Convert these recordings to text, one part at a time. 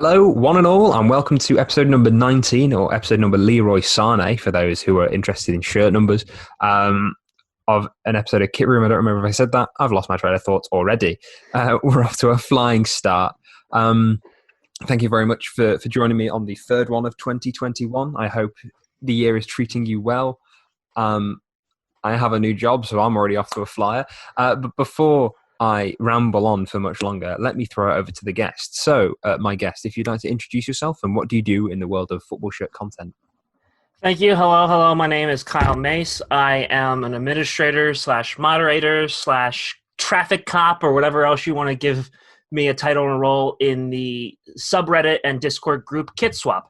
Hello, one and all, and welcome to episode number 19, or episode number Leroy Sane, for those who are interested in shirt numbers, of an episode of Kit Room. I don't remember if I said that. I've lost my train of thoughts already. We're off to a flying start. Thank you very much for joining me on the third one of 2021. I hope the year is treating you well. I have a new job, so I'm already off to a flyer. But before I ramble on for much longer, let me throw it over to the guest. So, my guest, if you'd like to introduce yourself and what do you do in the world of football shirt content? Thank you. Hello. My name is Kyle Mace. I am an administrator slash moderator slash traffic cop or whatever else you want to give me a title and role in the subreddit and Discord group KitSwap.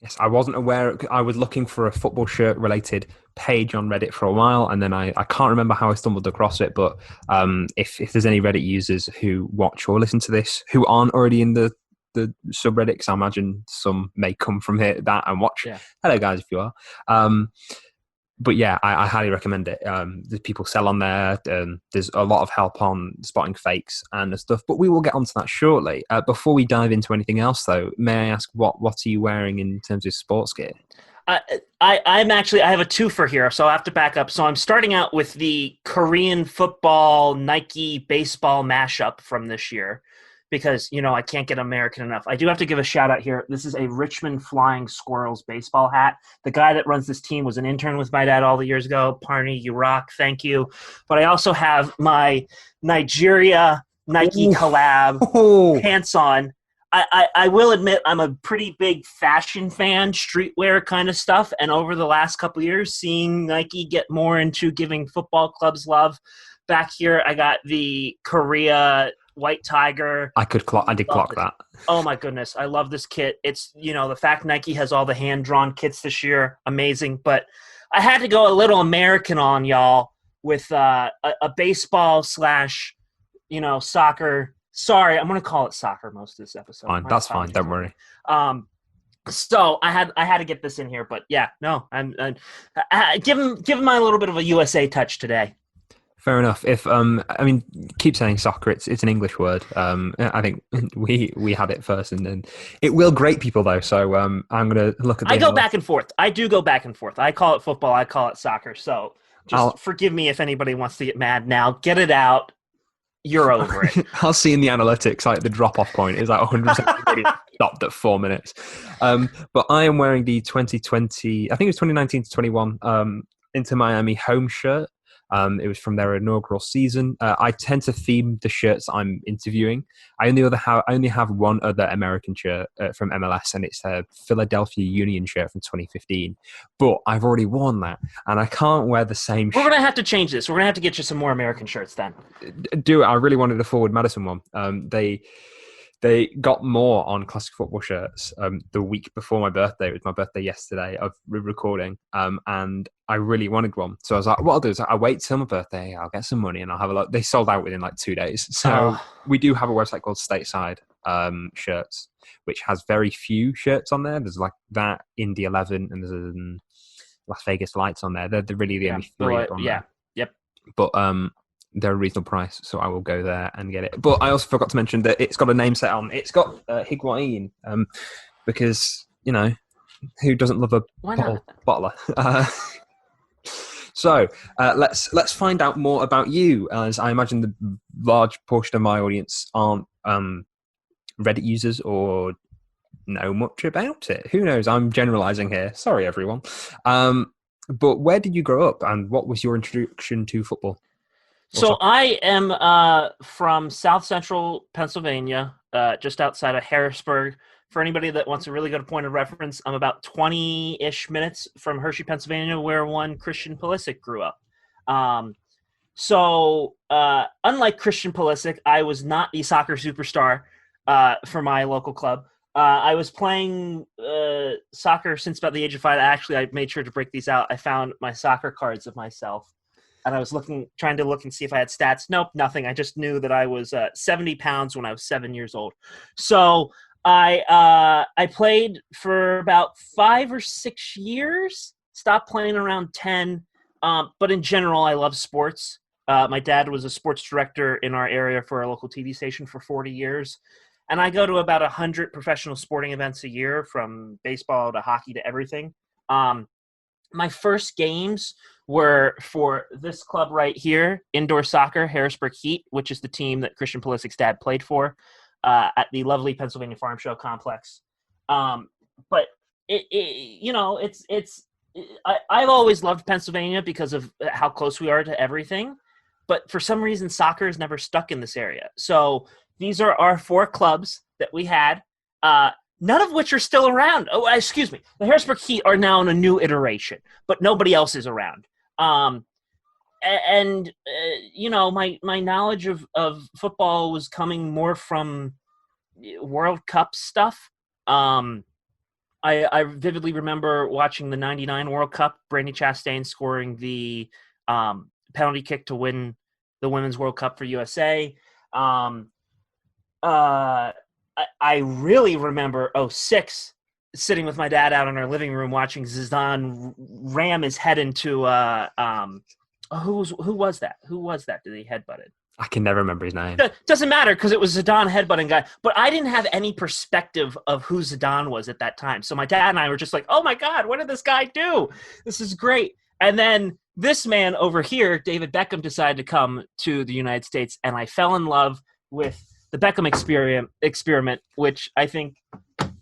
Yes, I wasn't aware. I was looking for a football shirt related page on Reddit for a while, and then I can't remember how I stumbled across it. But if there's any Reddit users who watch or listen to this who aren't already in the subreddit, because I imagine some may come from here that and watch. Yeah. Hello, guys, if you are. But yeah, I highly recommend it. There's people sell on there. There's a lot of help on spotting fakes and stuff. But we will get onto that shortly. Before we dive into anything else, though, may I ask what are you wearing in terms of sports gear? I'm actually, I have a twofer here, so I have to back up. So I'm starting out with the Korean football Nike baseball mashup from this year because, I can't get American enough. I do have to give a shout out here. This is a Richmond Flying Squirrels baseball hat. The guy that runs this team was an intern with my dad all the years ago. Parney, you rock. Thank you. But I also have my Nigeria Nike collab pants on. I will admit I'm a pretty big fashion fan, streetwear kind of stuff. And over the last couple of years, seeing Nike get more into giving football clubs love. Back here, I got the Korea White Tiger. I did clock that. Oh my goodness. I love this kit. It's, the fact Nike has all the hand-drawn kits this year, amazing. But I had to go a little American on y'all with a baseball slash, soccer. Sorry, I'm going to call it soccer most of this episode. Fine, that's fine. Don't worry. So I had to get this in here, but yeah, no, I give him my little bit of a USA touch today. Fair enough. If keep saying soccer. It's an English word. I think we had it first, and then it will grate people though. So I'm gonna look at. I go back and forth. I do go back and forth. I call it football. I call it soccer. So forgive me if anybody wants to get mad now. Get it out. You're over it. I'll see in the analytics, like the drop-off point is like 100% stopped at 4 minutes. But I am wearing the 2020, I think it was 2019 to 21, Inter Miami home shirt. It was from their inaugural season. I tend to theme the shirts I'm interviewing. I only have one other American shirt from MLS, and it's a Philadelphia Union shirt from 2015. But I've already worn that, and I can't wear the same. We're gonna have to change this. We're gonna have to get you some more American shirts then. Do it. I really wanted a Forward Madison one. They got more on classic football shirts the week before my birthday. It was my birthday yesterday of recording, and I really wanted one. So I was like, what I'll do is I'll wait till my birthday, I'll get some money, and I'll have a look. They sold out within like 2 days. So we do have a website called Stateside Shirts, which has very few shirts on there. There's like that, Indy 11, and there's Las Vegas Lights on there. They're really the only three on there. Yep. But they're a reasonable price, so I will go there and get it. But I also forgot to mention that it's got a name set on. It's got Higuain, because who doesn't love a bottler? So let's find out more about you, as I imagine the large portion of my audience aren't Reddit users or know much about it. Who knows? I'm generalizing here. Sorry, everyone. But where did you grow up, and what was your introduction to football? So I am from South Central Pennsylvania, just outside of Harrisburg. For anybody that wants a really good point of reference, I'm about 20-ish minutes from Hershey, Pennsylvania, where one Christian Pulisic grew up. So unlike Christian Pulisic, I was not the soccer superstar for my local club. I was playing soccer since about the age of 5. Actually, I made sure to break these out. I found my soccer cards of myself. And I was trying to look and see if I had stats. Nope, nothing. I just knew that I was 70 pounds when I was 7 years old. So I played for about 5 or 6 years. Stopped playing around 10. But in general, I love sports. My dad was a sports director in our area for a local TV station for 40 years. and I go to about 100 professional sporting events a year, from baseball to hockey to everything. My first games were for this club right here, indoor soccer, Harrisburg Heat, which is the team that Christian Pulisic's dad played for, at the lovely Pennsylvania Farm Show complex. But I've always loved Pennsylvania because of how close we are to everything. But for some reason, soccer has never stuck in this area. So these are our 4 clubs that we had. None of which are still around. Oh, excuse me. The Harrisburg Heat are now in a new iteration, but nobody else is around. My knowledge of football was coming more from World Cup stuff. I vividly remember watching the '99 World Cup, Brandi Chastain scoring the penalty kick to win the Women's World Cup for USA. I really remember 2006 sitting with my dad out in our living room watching Zidane ram his head into who was that? Who was that? Did he headbutt it? I can never remember his name. Doesn't matter because it was Zidane headbutting guy. But I didn't have any perspective of who Zidane was at that time. So my dad and I were just like, oh my God, what did this guy do? This is great. And then this man over here, David Beckham, decided to come to the United States, and I fell in love with the Beckham experiment, which I think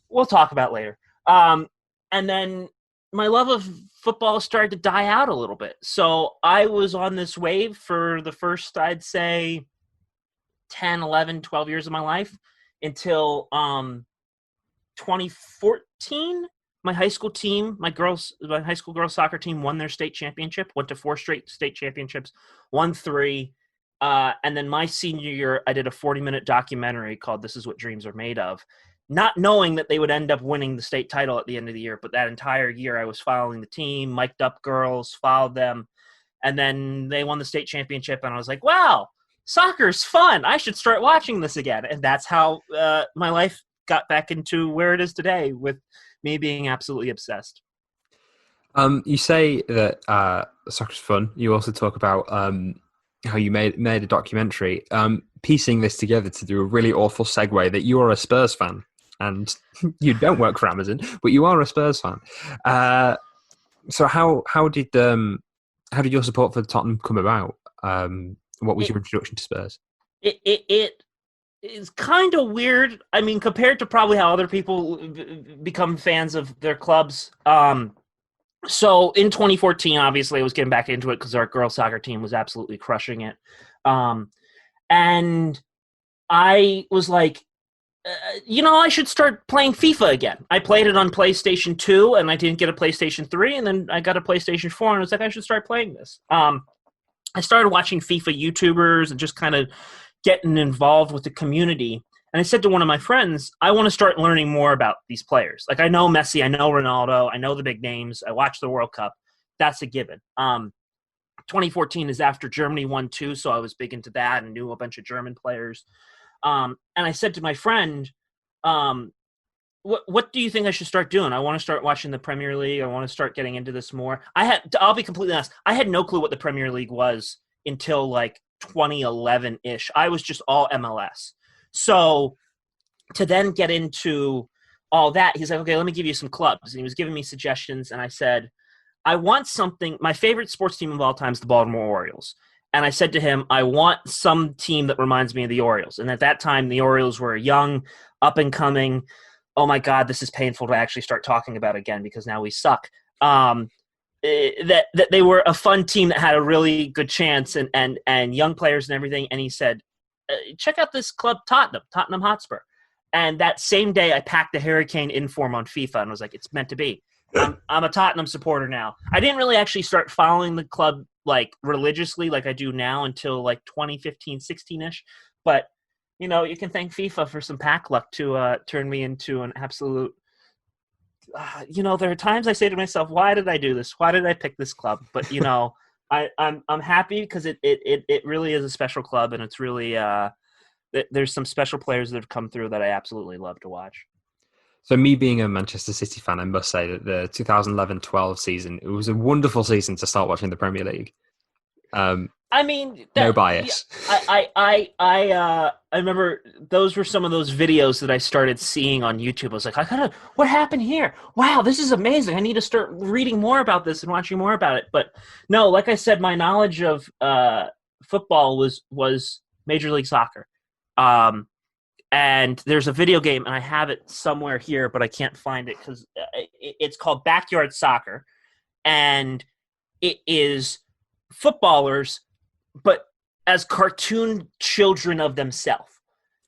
we'll talk about later. And then my love of football started to die out a little bit. So I was on this wave for the first, I'd say, 10, 11, 12 years of my life until 2014. My high school team, my high school girls soccer team won their state championship, went to 4 straight state championships, won 3. And then my senior year, I did a 40-minute documentary called This Is What Dreams Are Made Of, not knowing that they would end up winning the state title at the end of the year. But that entire year I was following the team, mic'd up girls, followed them. And then they won the state championship. And I was like, wow, soccer's fun. I should start watching this again. And that's how my life got back into where it is today, with me being absolutely obsessed. You say that soccer's fun. You also talk about how you made a documentary. Piecing this together to do a really awful segue that you are a Spurs fan, and you don't work for Amazon, but you are a Spurs fan. So how did your support for Tottenham come about? What was your introduction to Spurs? It is kind of weird. I mean, compared to probably how other people become fans of their clubs. So in 2014, obviously, I was getting back into it because our girls soccer team was absolutely crushing it. And I was like, I should start playing FIFA again. I played it on PlayStation 2, and I didn't get a PlayStation 3, and then I got a PlayStation 4, and I was like, I should start playing this. I started watching FIFA YouTubers and just kind of getting involved with the community. And I said to one of my friends, I want to start learning more about these players. Like, I know Messi, I know Ronaldo, I know the big names. I watched the World Cup. That's a given. 2014 is after Germany won 2, so I was big into that and knew a bunch of German players. And I said to my friend, what do you think I should start doing? I want to start watching the Premier League. I want to start getting into this more. I'll be completely honest, I had no clue what the Premier League was until like 2011-ish. I was just all MLS. So to then get into all that, he's like, okay, let me give you some clubs. And he was giving me suggestions, and I said, I want something. My favorite sports team of all time is the Baltimore Orioles. And I said to him, I want some team that reminds me of the Orioles. And at that time, the Orioles were young, up and coming. Oh my God, this is painful to actually start talking about again because now we suck. That they were a fun team that had a really good chance and young players and everything. And he said, check out this club, Tottenham Hotspur. And that same day, I packed the Hurricane inform on FIFA and was like, it's meant to be. I'm a Tottenham supporter now. I didn't really actually start following the club like religiously like I do now until like 2015, 16-ish. But, you can thank FIFA for some pack luck to turn me into an absolute there are times I say to myself, why did I do this? Why did I pick this club? But, I'm happy because it really is a special club, and it's really there's some special players that have come through that I absolutely love to watch. So me being a Manchester City fan, I must say that the 2011-12 season, it was a wonderful season to start watching the Premier League. I mean, No yeah, bias. I remember those were some of those videos that I started seeing on YouTube. I was like, what happened here? Wow, this is amazing. I need to start reading more about this and watching more about it. But no, like I said, my knowledge of football was Major League Soccer. Um, and there's a video game, and I have it somewhere here, but I can't find it because it's called Backyard Soccer, and it is footballers but as cartoon children of themselves.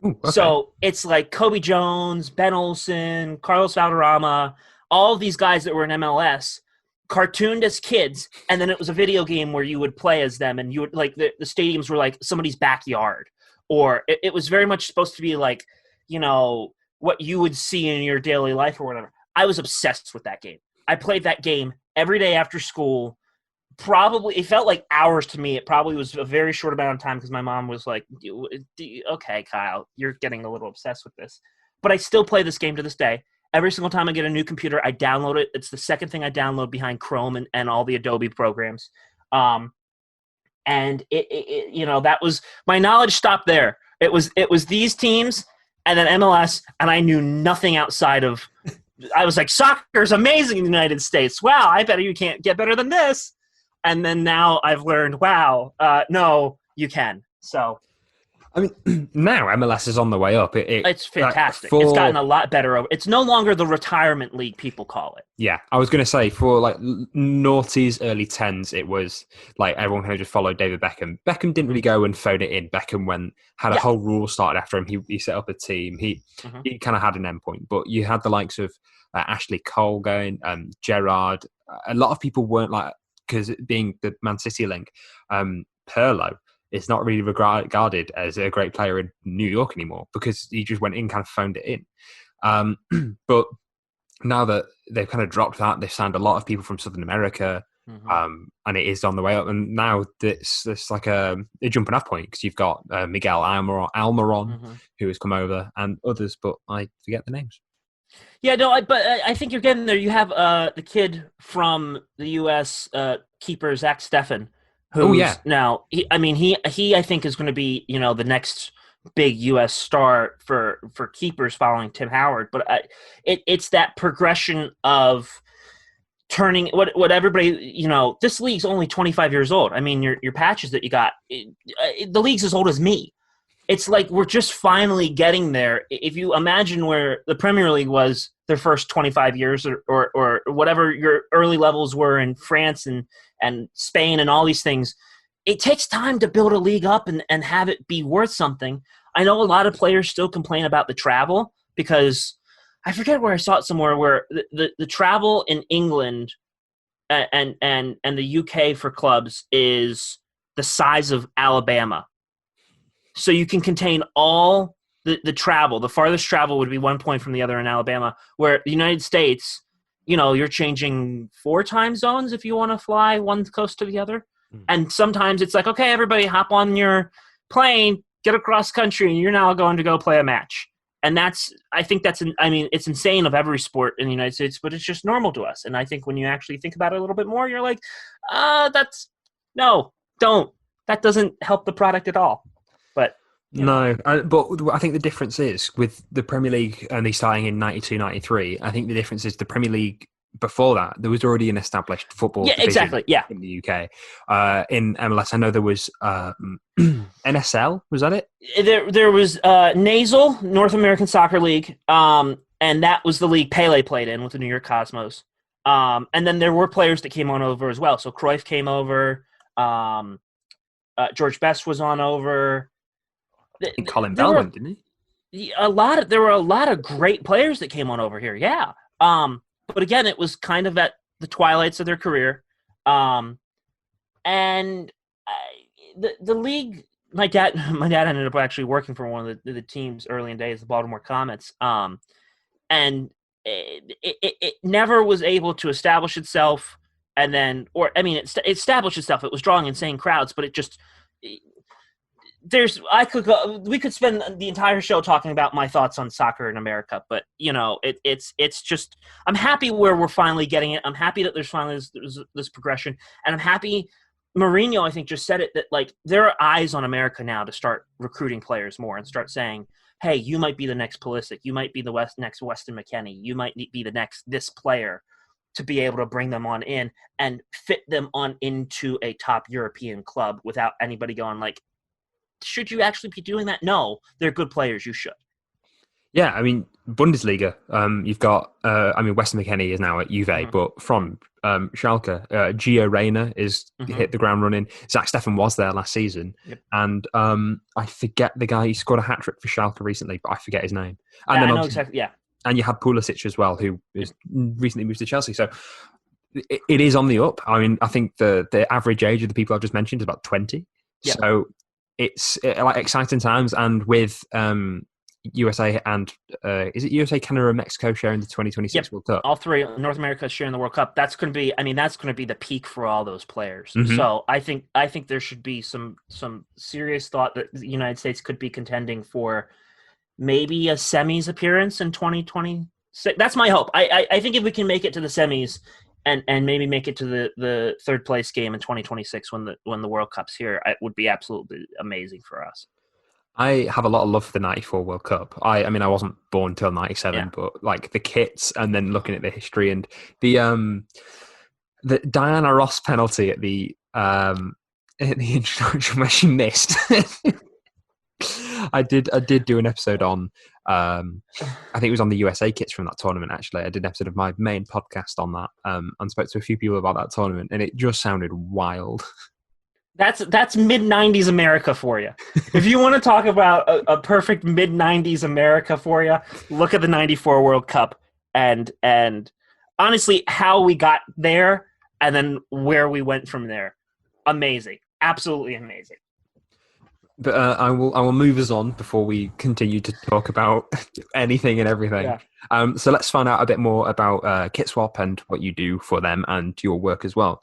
Ooh, okay. So it's like Kobe Jones, Ben Olsen, Carlos Valderrama, all of these guys that were in MLS, cartooned as kids, and then it was a video game where you would play as them, and you would like the stadiums were like somebody's backyard, or it was very much supposed to be like, what you would see in your daily life or whatever. I was obsessed with that game. I played that game every day after school. Probably it felt like hours to me. It probably was a very short amount of time because my mom was like, okay, Kyle, you're getting a little obsessed with this. But I still play this game to this day. Every single time I get a new computer, I download it. It's the second thing I download behind Chrome and all the Adobe programs. And that was my knowledge stopped there. It was these teams and then MLS, and I knew nothing outside of. I was like, soccer is amazing in the United States. Wow, I bet you can't get better than this. And then now I've learned, wow, no, you can. So I mean, now MLS is on the way up. it's fantastic. It's for gotten a lot better. It's no longer the retirement league people call it. Yeah, I was going to say for like noughties, early tens, it was like everyone kind of just followed David Beckham. Beckham didn't really go and phone it in. Beckham had a whole rule started after him. He set up a team. He kind of had an endpoint, but you had the likes of Ashley Cole going, Gerrard. A lot of people weren't like, because being the Man City link, Pirlo is not really regarded as a great player in New York anymore because he just went in, kind of phoned it in. But now that they've kind of dropped that, they've signed a lot of people from Southern America, and it is on the way up. And now it's like a jumping off point because you've got Miguel Almiron, who has come over, and others, but I forget the names. Yeah, no, but I think you're getting there. You have the kid from the U.S. Keeper, Zach Steffen, who's now, he I think is going to be, the next big U.S. star for keepers following Tim Howard. But it's that progression of turning what everybody, this league's only 25 years old. I mean, your patches that you got, the league's as old as me. It's like we're just finally getting there. If you imagine where the Premier League was their first 25 years or whatever your early levels were in France and Spain and all these things, it takes time to build a league up and have it be worth something. I know a lot of players still complain about the travel because I forget where I saw it somewhere where the travel in England and the UK for clubs is the size of Alabama. So you can contain all the travel. The farthest travel would be 1 point from the other in Alabama, where the United States, you're changing 4 time zones if you want to fly one coast to the other. And sometimes it's like, okay, everybody hop on your plane, get across country, and you're now going to go play a match. And it's insane of every sport in the United States, but it's just normal to us. And I think when you actually think about it a little bit more, you're like, don't. That doesn't help the product at all. But but I think the difference is with the Premier League only starting in 92, 93, I think the difference is the Premier League before that, there was already an established football division in the UK. In MLS, I know there was NSL, was that it? There was NASL, North American Soccer League, and that was the league Pele played in with the New York Cosmos. And then there were players that came on over as well. So Cruyff came over, George Best was on over. Colin Bellman, didn't he? There were a lot of great players that came on over here. Yeah. But again, it was kind of at the twilights of their career. And the league, my dad ended up actually working for one of the teams early in days, the Baltimore Comets. And it never was able to establish itself. And then, it established itself. It was drawing insane crowds, but it just, we could spend the entire show talking about my thoughts on soccer in America, but it's just, I'm happy where we're finally getting it. I'm happy that there's finally this progression, and I'm happy Mourinho, I think, just said it that like there are eyes on America now to start recruiting players more and start saying, "Hey, you might be the next Pulisic. You might be the next Weston McKennie. You might be the next this player," to be able to bring them on in and fit them on into a top European club without anybody going like, "Should you actually be doing that?" No, they're good players. You should. Yeah, I mean, Bundesliga, you've got, Weston McKennie is now at Juve, Mm-hmm. but from Schalke, Gio Reyna is Mm-hmm. hit the ground running. Zach Steffen was there last season. Yep. And I forget the guy who scored a hat-trick for Schalke recently, but I forget his name. And Yeah, then I know obviously, exactly. Yeah. and you had Pulisic as well, who has recently moved to Chelsea. So it is on the up. I mean, I think the average age of the people I've just mentioned is about 20. Yep. So it's like exciting times. And with USA and is it USA, Canada, and Mexico sharing the 2026 World Cup? All three. North America is sharing the World Cup. That's going to be. I mean, that's going to be the peak for all those players. Mhm. So I think there should be some serious thought that the United States could be contending for maybe a semis appearance in 2026. That's my hope. I think if we can make it to the semis and maybe make it to the third place game in 2026 when the World Cup's here, it would be absolutely amazing for us. I have a lot of love for the 94 World Cup. I mean, I wasn't born till 97, Yeah. but like the kits and then looking at the history and the Diana Ross penalty at the introduction where she missed. I did do an episode on I think it was on the USA kits from that tournament. Actually, I did an episode of my main podcast on that and spoke to a few people about that tournament, and it just sounded wild. That's mid-90s America for you. If you want to talk about a perfect mid-90s America for you, look at the 94 World Cup and honestly how we got there and then where we went from there. Amazing. Absolutely amazing. But I will move us on before we continue to talk about anything and everything. Yeah. So let's find out a bit more about KitSwap and what you do for them and your work as well.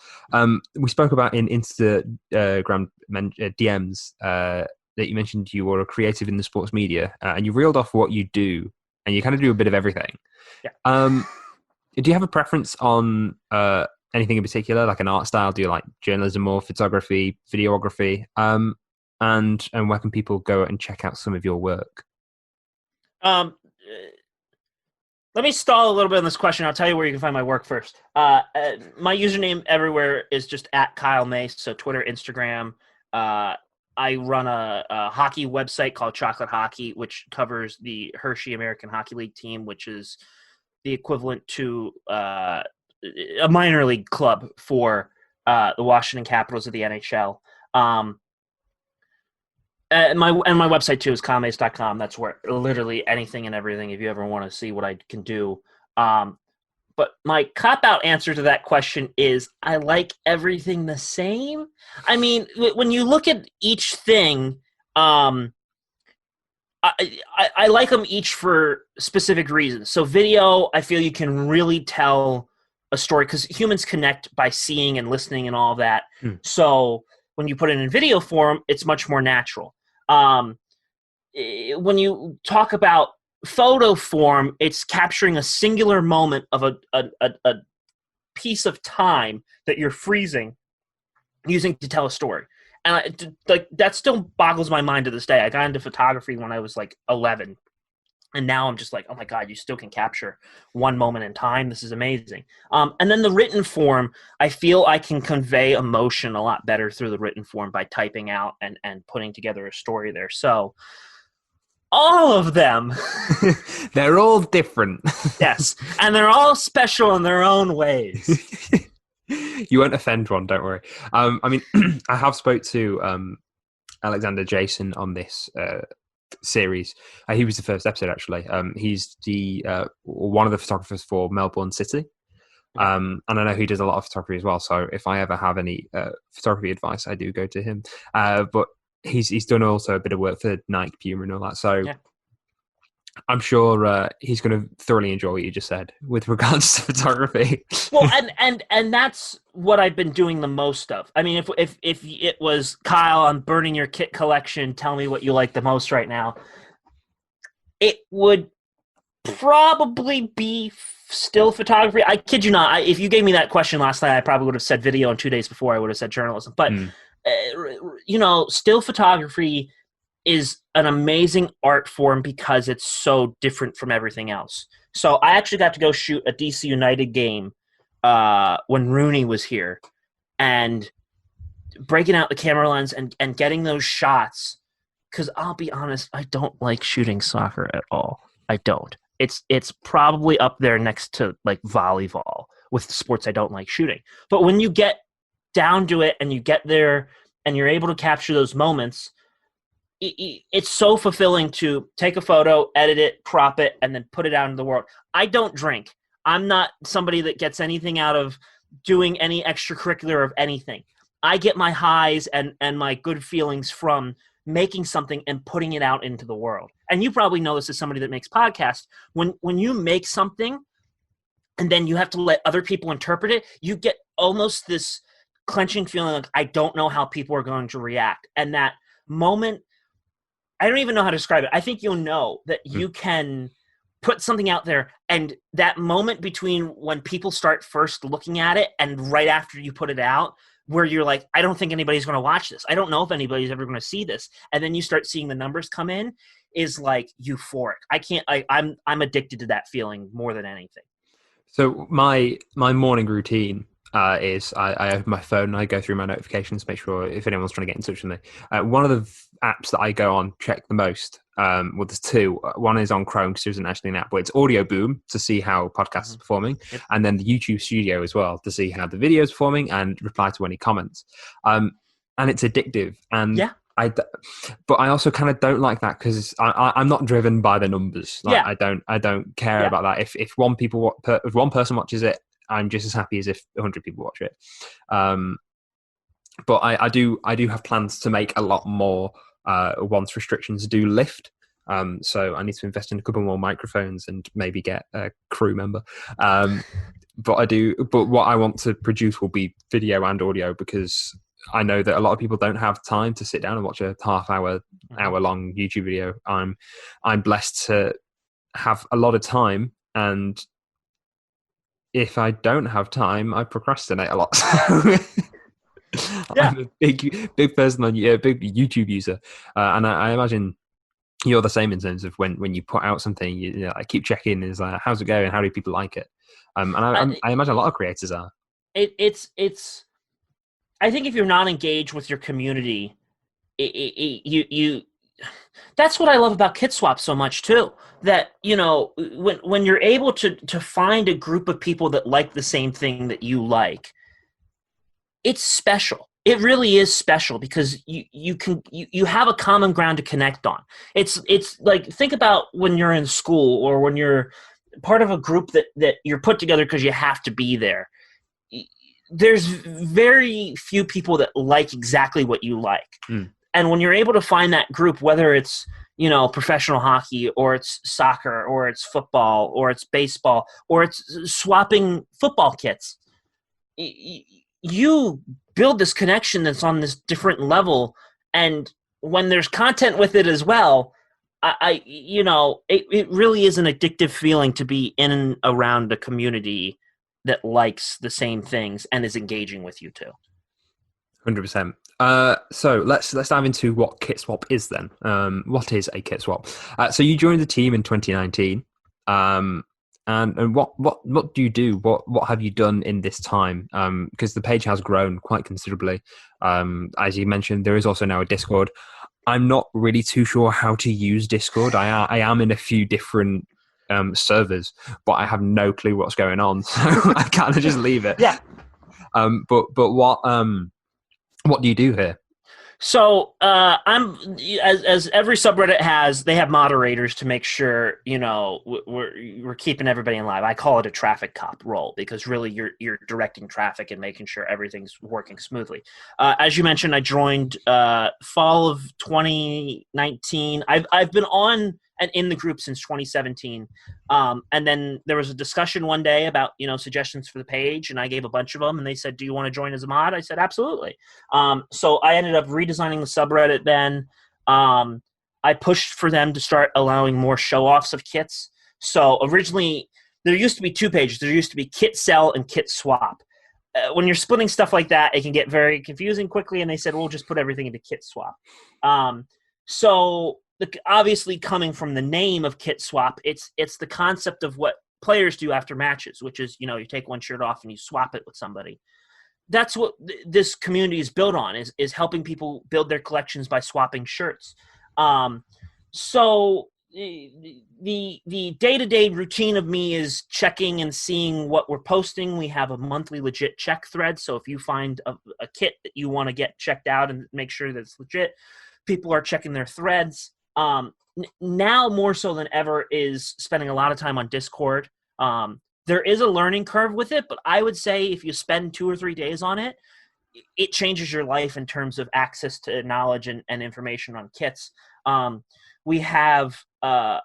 We spoke about in Instagram DMs that you mentioned you were a creative in the sports media, and you reeled off what you do, and you kind of do a bit of everything. Yeah. Do you have a preference on anything in particular, like an art style? Do you like journalism or photography, videography? And where can people go and check out some of your work? Let me stall a little bit on this question. I'll tell you where you can find my work first. My username everywhere is just at Kyle Mace, so Twitter, Instagram. I run a hockey website called Chocolate Hockey, which covers the Hershey American Hockey League team, which is the equivalent to a minor league club for the Washington Capitals of the NHL. And my website too is kyleMace.com. That's where literally anything and everything, if you ever want to see what I can do. But my cop-out answer to that question is I like everything the same. I mean, when you look at each thing, I like them each for specific reasons. So video, I feel you can really tell a story because humans connect by seeing and listening and all that. So when you put it in video form, it's much more natural. When you talk about photo form, it's capturing a singular moment of a piece of time that you're freezing using to tell a story. And that still boggles my mind to this day. I got into photography when I was like 11. And now I'm just like, oh my God, you still can capture one moment in time. This is amazing. And then the written form, I feel I can convey emotion a lot better through the written form by typing out and putting together a story there. So all of them. They're all different. Yes. And they're all special in their own ways. You won't offend one, don't worry. I mean, I have spoke to Alexander Jason on this series. He was the first episode, actually. He's the one of the photographers for Melbourne City. And I know he does a lot of photography as well. So if I ever have any photography advice, I do go to him. But he's done also a bit of work for Nike, Puma, and all that. So yeah. I'm sure he's going to thoroughly enjoy what you just said with regards to photography. Well, and that's what I've been doing the most of. I mean, if it was Kyle, I'm burning your kit collection, tell me what you like the most right now, it would probably be Still photography. I kid you not. If you gave me that question last night, I probably would have said video, and 2 days before I would have said journalism. But still photography is an amazing art form because it's so different from everything else. So I actually got to go shoot a DC United game when Rooney was here, and breaking out the camera lens and getting those shots. Because I'll be honest, I don't like shooting soccer at all. I don't. It's probably up there next to like volleyball with sports I don't like shooting. But when you get down to it and you get there and you're able to capture those moments, it's so fulfilling to take a photo, edit it, crop it, and then put it out into the world. I don't drink. I'm not somebody that gets anything out of doing any extracurricular of anything. I get my highs and my good feelings from making something and putting it out into the world. And you probably know this as somebody that makes podcasts. When you make something and then you have to let other people interpret it, you get almost this clenching feeling like, I don't know how people are going to react. And that moment, I don't even know how to describe it. I think you'll know that you can put something out there, and that moment between when people start first looking at it and right after you put it out, where you're like, I don't think anybody's going to watch this. I don't know if anybody's ever going to see this. And then you start seeing the numbers come in, is like euphoric. I'm addicted to that feeling more than anything. So my morning routine is I open my phone and I go through my notifications, make sure if anyone's trying to get in touch with me. One of the apps that I go on, check the most, well, there's two. One is on Chrome because there isn't actually an app, but it's Audio Boom to see how podcasts are performing, and then the YouTube Studio as well to see how the video is performing and reply to any comments. And it's addictive. And yeah. But I also kind of don't like that because I'm not driven by the numbers. Like, I don't care about that. If one person watches it, I'm just as happy as if 100 people watch it. But I do have plans to make a lot more once restrictions do lift. So I need to invest in a couple more microphones and maybe get a crew member. But what I want to produce will be video and audio, because I know that a lot of people don't have time to sit down and watch a hour long YouTube video. I'm blessed to have a lot of time, and if I don't have time, I procrastinate a lot. I'm a big person on big YouTube user, and I imagine you're the same in terms of when you put out something, you know, I keep checking, is like, how's it going? How do people like it? And I imagine a lot of creators are. It's. I think if you're not engaged with your community, you. That's what I love about KitSwap so much too. That, you know, when you're able to find a group of people that like the same thing that you like, it's special. It really is special because you have a common ground to connect on. It's like, think about when you're in school or when you're part of a group that you're put together because you have to be there. There's very few people that like exactly what you like. And when you're able to find that group, whether it's, you know, professional hockey or it's soccer or it's football or it's baseball or it's swapping football kits, you build this connection that's on this different level. And when there's content with it as well, it really is an addictive feeling to be in and around a community that likes the same things and is engaging with you too. 100%. So let's dive into what KitSwap is then. What is a KitSwap? So you joined the team in 2019. And what do you do? What have you done in this time? Because the page has grown quite considerably. As you mentioned, there is also now a Discord. I'm not really too sure how to use Discord. I am in a few different servers, but I have no clue what's going on, so I kind of just leave it. Yeah. But what do you do here? So I'm as every subreddit has, they have moderators to make sure, you know, we're keeping everybody in line. I call it a traffic cop role because really you're directing traffic and making sure everything's working smoothly. As you mentioned, I joined fall of 2019. I've been on and in the group since 2017. And then there was a discussion one day about, you know, suggestions for the page, and I gave a bunch of them, and they said, do you want to join as a mod? I said, absolutely. So I ended up redesigning the subreddit then. I pushed for them to start allowing more show-offs of kits. So originally there used to be two pages. There used to be Kit Sell and Kit Swap. When you're splitting stuff like that, it can get very confusing quickly, and they said, we'll just put everything into Kit Swap. So obviously coming from the name of Kit Swap, it's the concept of what players do after matches, which is, you take one shirt off and you swap it with somebody. That's what this community is built on, is helping people build their collections by swapping shirts. So the day-to-day routine of me is checking and seeing what we're posting. We have a monthly legit check thread. So if you find a kit that you want to get checked out and make sure that it's legit, people are checking their threads. Now more so than ever is spending a lot of time on Discord. There is a learning curve with it, but I would say if you spend 2 or 3 days on it, it changes your life in terms of access to knowledge and information on kits. We have a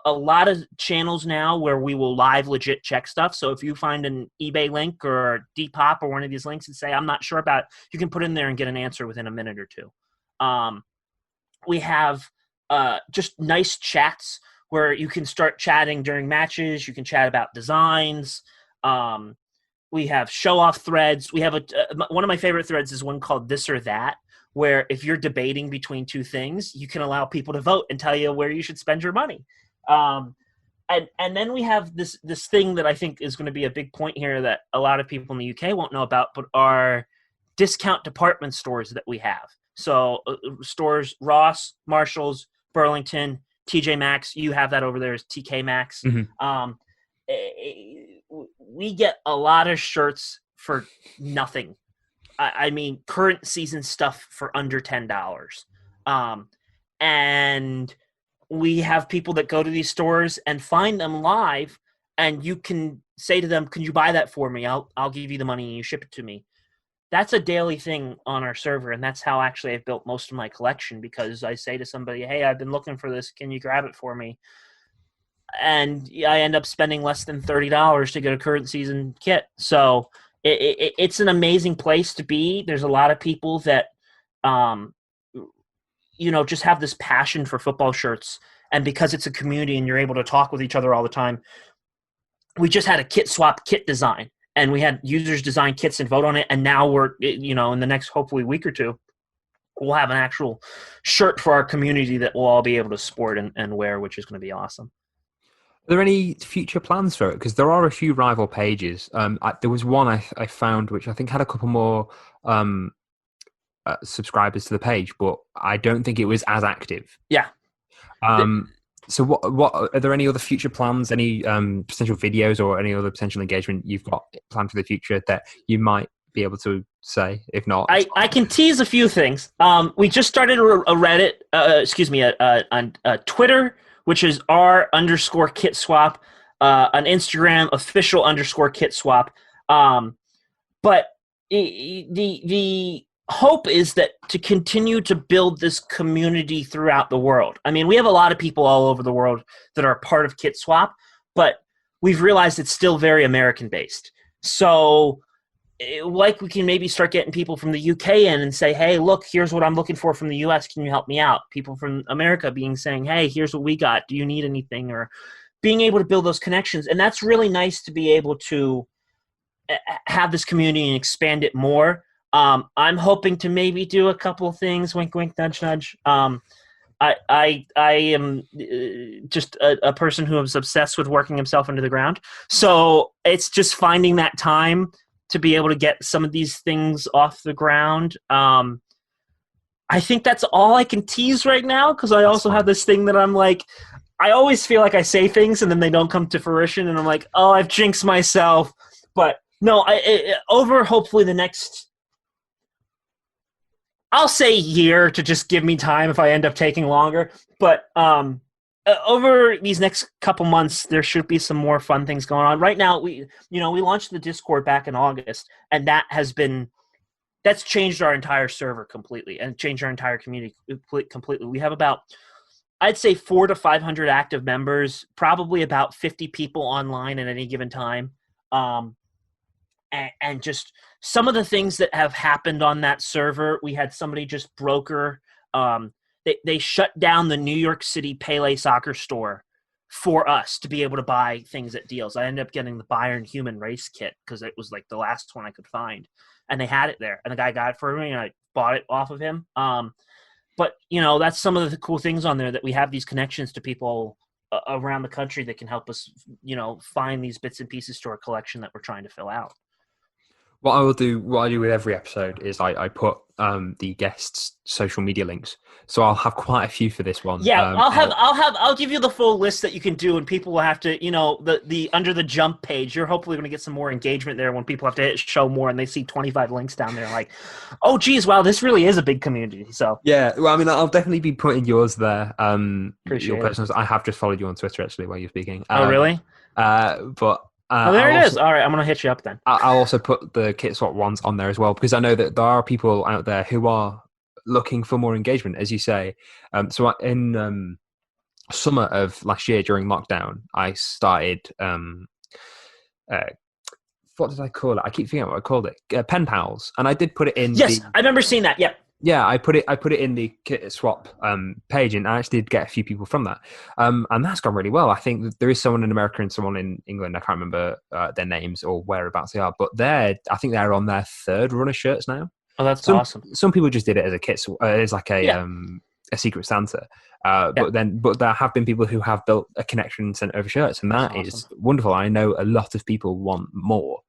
lot of channels now where we will live legit check stuff. So if you find an eBay link or Depop or one of these links and say, I'm not sure about it, you can put in there and get an answer within a minute or two. We have just nice chats where you can start chatting during matches. You can chat about designs. We have show-off threads. We have one of my favorite threads is one called This or That, where if you're debating between two things, you can allow people to vote and tell you where you should spend your money. And then we have this thing that I think is going to be a big point here that a lot of people in the UK won't know about, but are discount department stores that we have. So stores, Ross, Marshalls, Burlington, TJ Maxx, you have that over there as TK Maxx. Mm-hmm. We get a lot of shirts for nothing. I mean, current season stuff for under $10. And we have people that go to these stores and find them live, and you can say to them, can you buy that for me? I'll give you the money and you ship it to me. That's a daily thing on our server, and that's how actually I've built most of my collection, because I say to somebody, hey, I've been looking for this. Can you grab it for me? And I end up spending less than $30 to get a current season kit. So it's an amazing place to be. There's a lot of people that, just have this passion for football shirts. And because it's a community and you're able to talk with each other all the time, we just had a KitSwap kit design. And we had users design kits and vote on it. And now we're, in the next, hopefully, week or two, we'll have an actual shirt for our community that we'll all be able to sport and wear, which is going to be awesome. Are there any future plans for it? Because there are a few rival pages. There was one I found which I think had a couple more subscribers to the page, but I don't think it was as active. Yeah. So what are there any other future plans, any potential videos or any other potential engagement you've got planned for the future that you might be able to say? If not, I can tease a few things. We just started a Reddit, on Twitter, which is r_KitSwap, on Instagram, official_KitSwap. But the hope is that to continue to build this community throughout the world. I mean, we have a lot of people all over the world that are part of KitSwap, but we've realized it's still very American-based. So we can maybe start getting people from the UK in and say, hey, look, here's what I'm looking for from the US. Can you help me out? People from America saying, hey, here's what we got. Do you need anything? Or being able to build those connections. And that's really nice to be able to have this community and expand it more. I'm hoping to maybe do a couple of things. Wink, wink, nudge, nudge. I am just a person who is obsessed with working himself into the ground. So it's just finding that time to be able to get some of these things off the ground. I think that's all I can tease right now, because I also have this thing that I'm like, I always feel like I say things and then they don't come to fruition, and I'm like, oh, I've jinxed myself. But no, over hopefully the next, I'll say year to just give me time if I end up taking longer. But over these next couple months, there should be some more fun things going on. Right now, we launched the Discord back in August, and that's changed our entire server completely and changed our entire community completely. We have about, I'd say, 400 to 500 active members, probably about 50 people online at any given time. And just some of the things that have happened on that server, we had somebody just broker. They shut down the New York City Pele soccer store for us to be able to buy things at deals. I ended up getting the Bayern Human Race kit because it was like the last one I could find, and they had it there, and the guy got it for me, and I bought it off of him. But that's some of the cool things on there, that we have these connections to people around the country that can help us, find these bits and pieces to our collection that we're trying to fill out. What I do with every episode is I put the guests' social media links. So I'll have quite a few for this one. Yeah, I'll give you the full list that you can do, and people will have to, the under the jump page, you're hopefully going to get some more engagement there when people have to hit show more and they see 25 links down there, like, oh geez, wow, this really is a big community. So yeah, well, I mean, I'll definitely be putting yours there. Appreciate your personal. I have just followed you on Twitter actually while you're speaking. Oh really? But there it is. All right, I'm going to hit you up then. I'll also put the KitSwap ones on there as well, because I know that there are people out there who are looking for more engagement, as you say. So in summer of last year during lockdown, I started, what did I call it? I keep forgetting what I called it. Pen pals. And I did put it in. Yes, I remember seeing that. Yep. Yeah, I put it in the KitSwap page, and I actually did get a few people from that, and that's gone really well. I think that there is someone in America and someone in England. I can't remember their names or whereabouts they are, but I think they're on their third run of shirts now. Oh, that's awesome. Some people just did it as a kit, as like a Secret Santa. But there have been people who have built a connection and sent over shirts, and that is wonderful. I know a lot of people want more.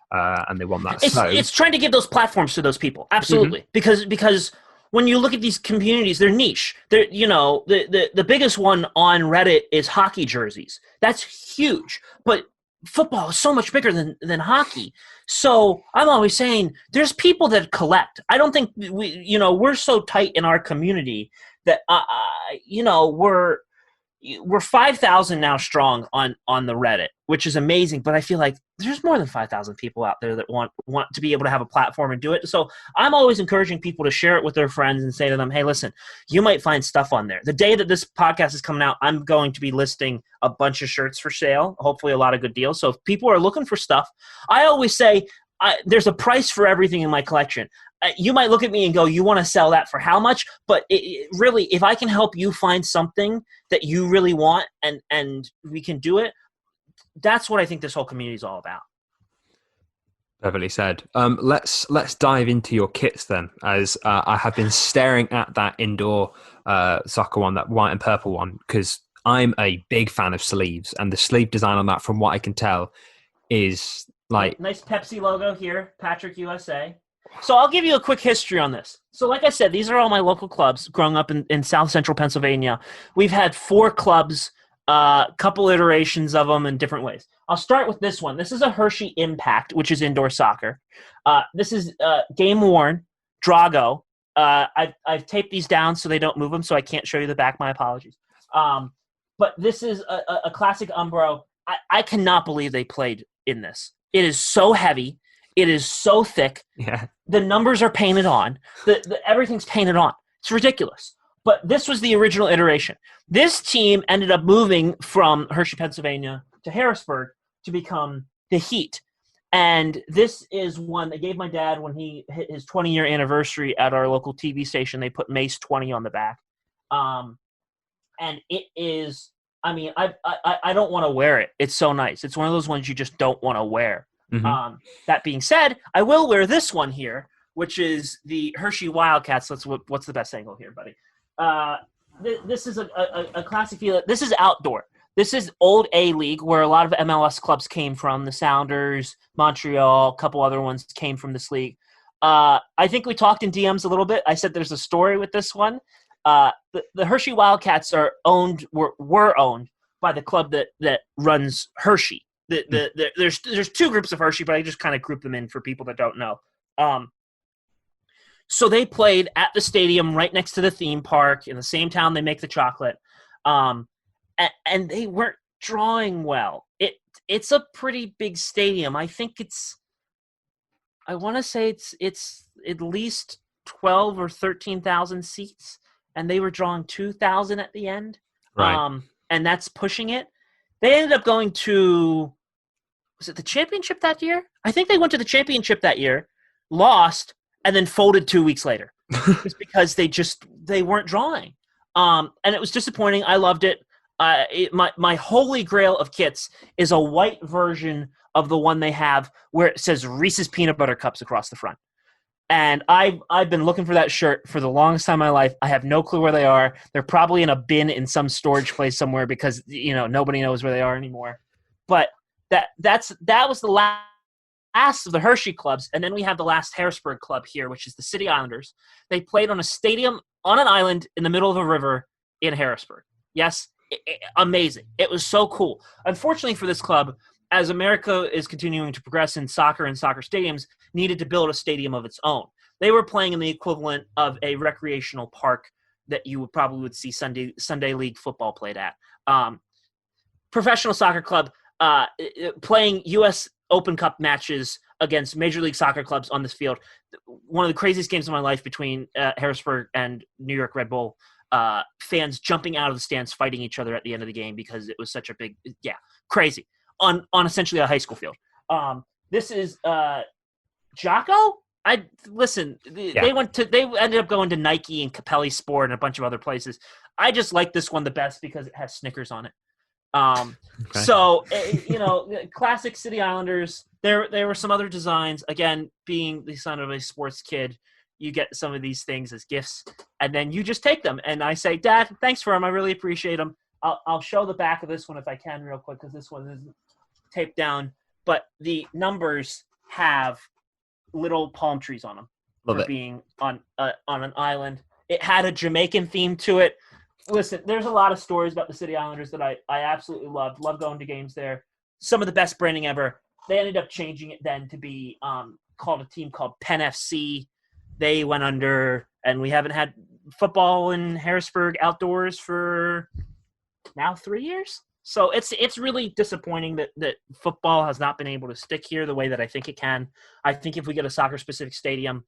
And they want that. It's trying to give those platforms to those people, absolutely, because when you look at these communities, they're niche. They're the biggest one on Reddit is hockey jerseys. That's huge, but football is so much bigger than hockey. So I'm always saying there's people that collect. I don't think we're so tight in our community that we're 5,000 now strong on the Reddit, which is amazing. But I feel like there's more than 5,000 people out there that want to be able to have a platform and do it. So I'm always encouraging people to share it with their friends and say to them, hey, listen, you might find stuff on there. The day that this podcast is coming out, I'm going to be listing a bunch of shirts for sale, hopefully a lot of good deals. So if people are looking for stuff, I always say there's a price for everything in my collection. You might look at me and go, you want to sell that for how much? But really, if I can help you find something that you really want and we can do it, that's what I think this whole community is all about. Perfectly said. Let's dive into your kits then, as I have been staring at that indoor soccer one, that white and purple one, because I'm a big fan of sleeves, and the sleeve design on that, from what I can tell, is like nice Pepsi logo here, Patrick USA. So I'll give you a quick history on this. So like I said, these are all my local clubs growing up in South Central Pennsylvania. We've had 4 clubs, couple iterations of them in different ways. I'll start with this one. This is a Hershey Impact, which is indoor soccer. This is game worn, Drago. I've taped these down so they don't move them, so I can't show you the back. My apologies. But this is a classic Umbro. I cannot believe they played in this. It is so heavy. It is so thick. Yeah. The numbers are painted on. Everything's painted on. It's ridiculous. But this was the original iteration. This team ended up moving from Hershey, Pennsylvania to Harrisburg to become the Heat. And this is one they gave my dad when he hit his 20-year anniversary at our local TV station. They put Mace 20 on the back. And it is, I mean, I don't want to wear it. It's so nice. It's one of those ones you just don't want to wear. Mm-hmm. That being said, I will wear this one here, which is the Hershey Wildcats. What's the best angle here, buddy? This is a classic feel. This is outdoor. This is old A-League, where a lot of MLS clubs came from. The Sounders, Montreal, a couple other ones came from this league. I think we talked in DMs a little bit. I said there's a story with this one. The Hershey Wildcats were owned by the club that runs Hershey. There's 2 groups of Hershey, but I just kind of group them in for people that don't know. So they played at the stadium right next to the theme park in the same town they make the chocolate. And they weren't drawing well. It's a pretty big stadium. I think I want to say it's at least 12 or 13,000 seats, and they were drawing 2,000 at the end. Right. And that's pushing it. They ended up going to, was it the championship that year? I think they went to the championship that year, lost, and then folded 2 weeks later. Just because they weren't drawing. And it was disappointing. I loved it. My holy grail of kits is a white version of the one they have where it says Reese's Peanut Butter Cups across the front. And I've been looking for that shirt for the longest time in my life. I have no clue where they are. They're probably in a bin in some storage place somewhere because nobody knows where they are anymore. But that was the last of the Hershey clubs, and then we have the last Harrisburg club here, which is the City Islanders. They played on a stadium on an island in the middle of a river in Harrisburg. Yes, amazing. It was so cool. Unfortunately for this club, as America is continuing to progress in soccer and soccer stadiums, needed to build a stadium of its own. They were playing in the equivalent of a recreational park that you would see Sunday league football played at. Professional soccer club playing U.S. Open Cup matches against Major League Soccer clubs on this field. One of the craziest games of my life between Harrisburg and New York Red Bull. Fans jumping out of the stands, fighting each other at the end of the game because it was such a big, crazy on essentially a high school field. This is Jocko. They ended up going to Nike and Capelli Sport and a bunch of other places. I just like this one the best because it has Snickers on it. Okay. So, classic City Islanders. There were some other designs. Again, being the son of a sports kid, you get some of these things as gifts, and then you just take them. And I say, Dad, thanks for them. I really appreciate them. I'll show the back of this one if I can real quick because this one is taped down. But the numbers have little palm trees on them for being on an island. It had a Jamaican theme to it. Listen, there's a lot of stories about the City Islanders that I absolutely loved. Love going to games there. Some of the best branding ever. They ended up changing it then to be called a team called Penn FC. They went under, and we haven't had football in Harrisburg outdoors for now 3 years. So it's really disappointing that football has not been able to stick here the way that I think it can. I think if we get a soccer-specific stadium,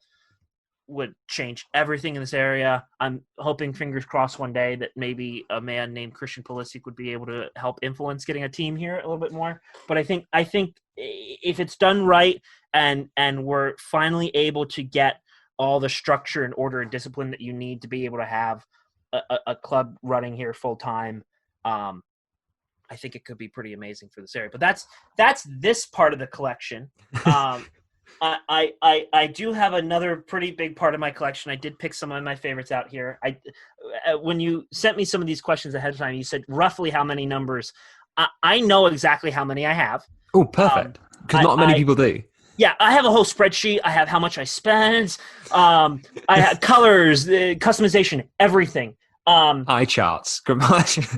would change everything in this area. I'm hoping, fingers crossed, one day that maybe a man named Christian Pulisic would be able to help influence getting a team here a little bit more. But I think if it's done right and we're finally able to get all the structure and order and discipline that you need to be able to have a club running here full time, I think it could be pretty amazing for this area. But that's this part of the collection. I do have another pretty big part of my collection. I did pick some of my favorites out here. When you sent me some of these questions ahead of time, you said roughly how many numbers. I know exactly how many I have. Oh, perfect. Because not many people do. Yeah, I have a whole spreadsheet. I have how much I spend. I have colors, customization, everything. Eye charts.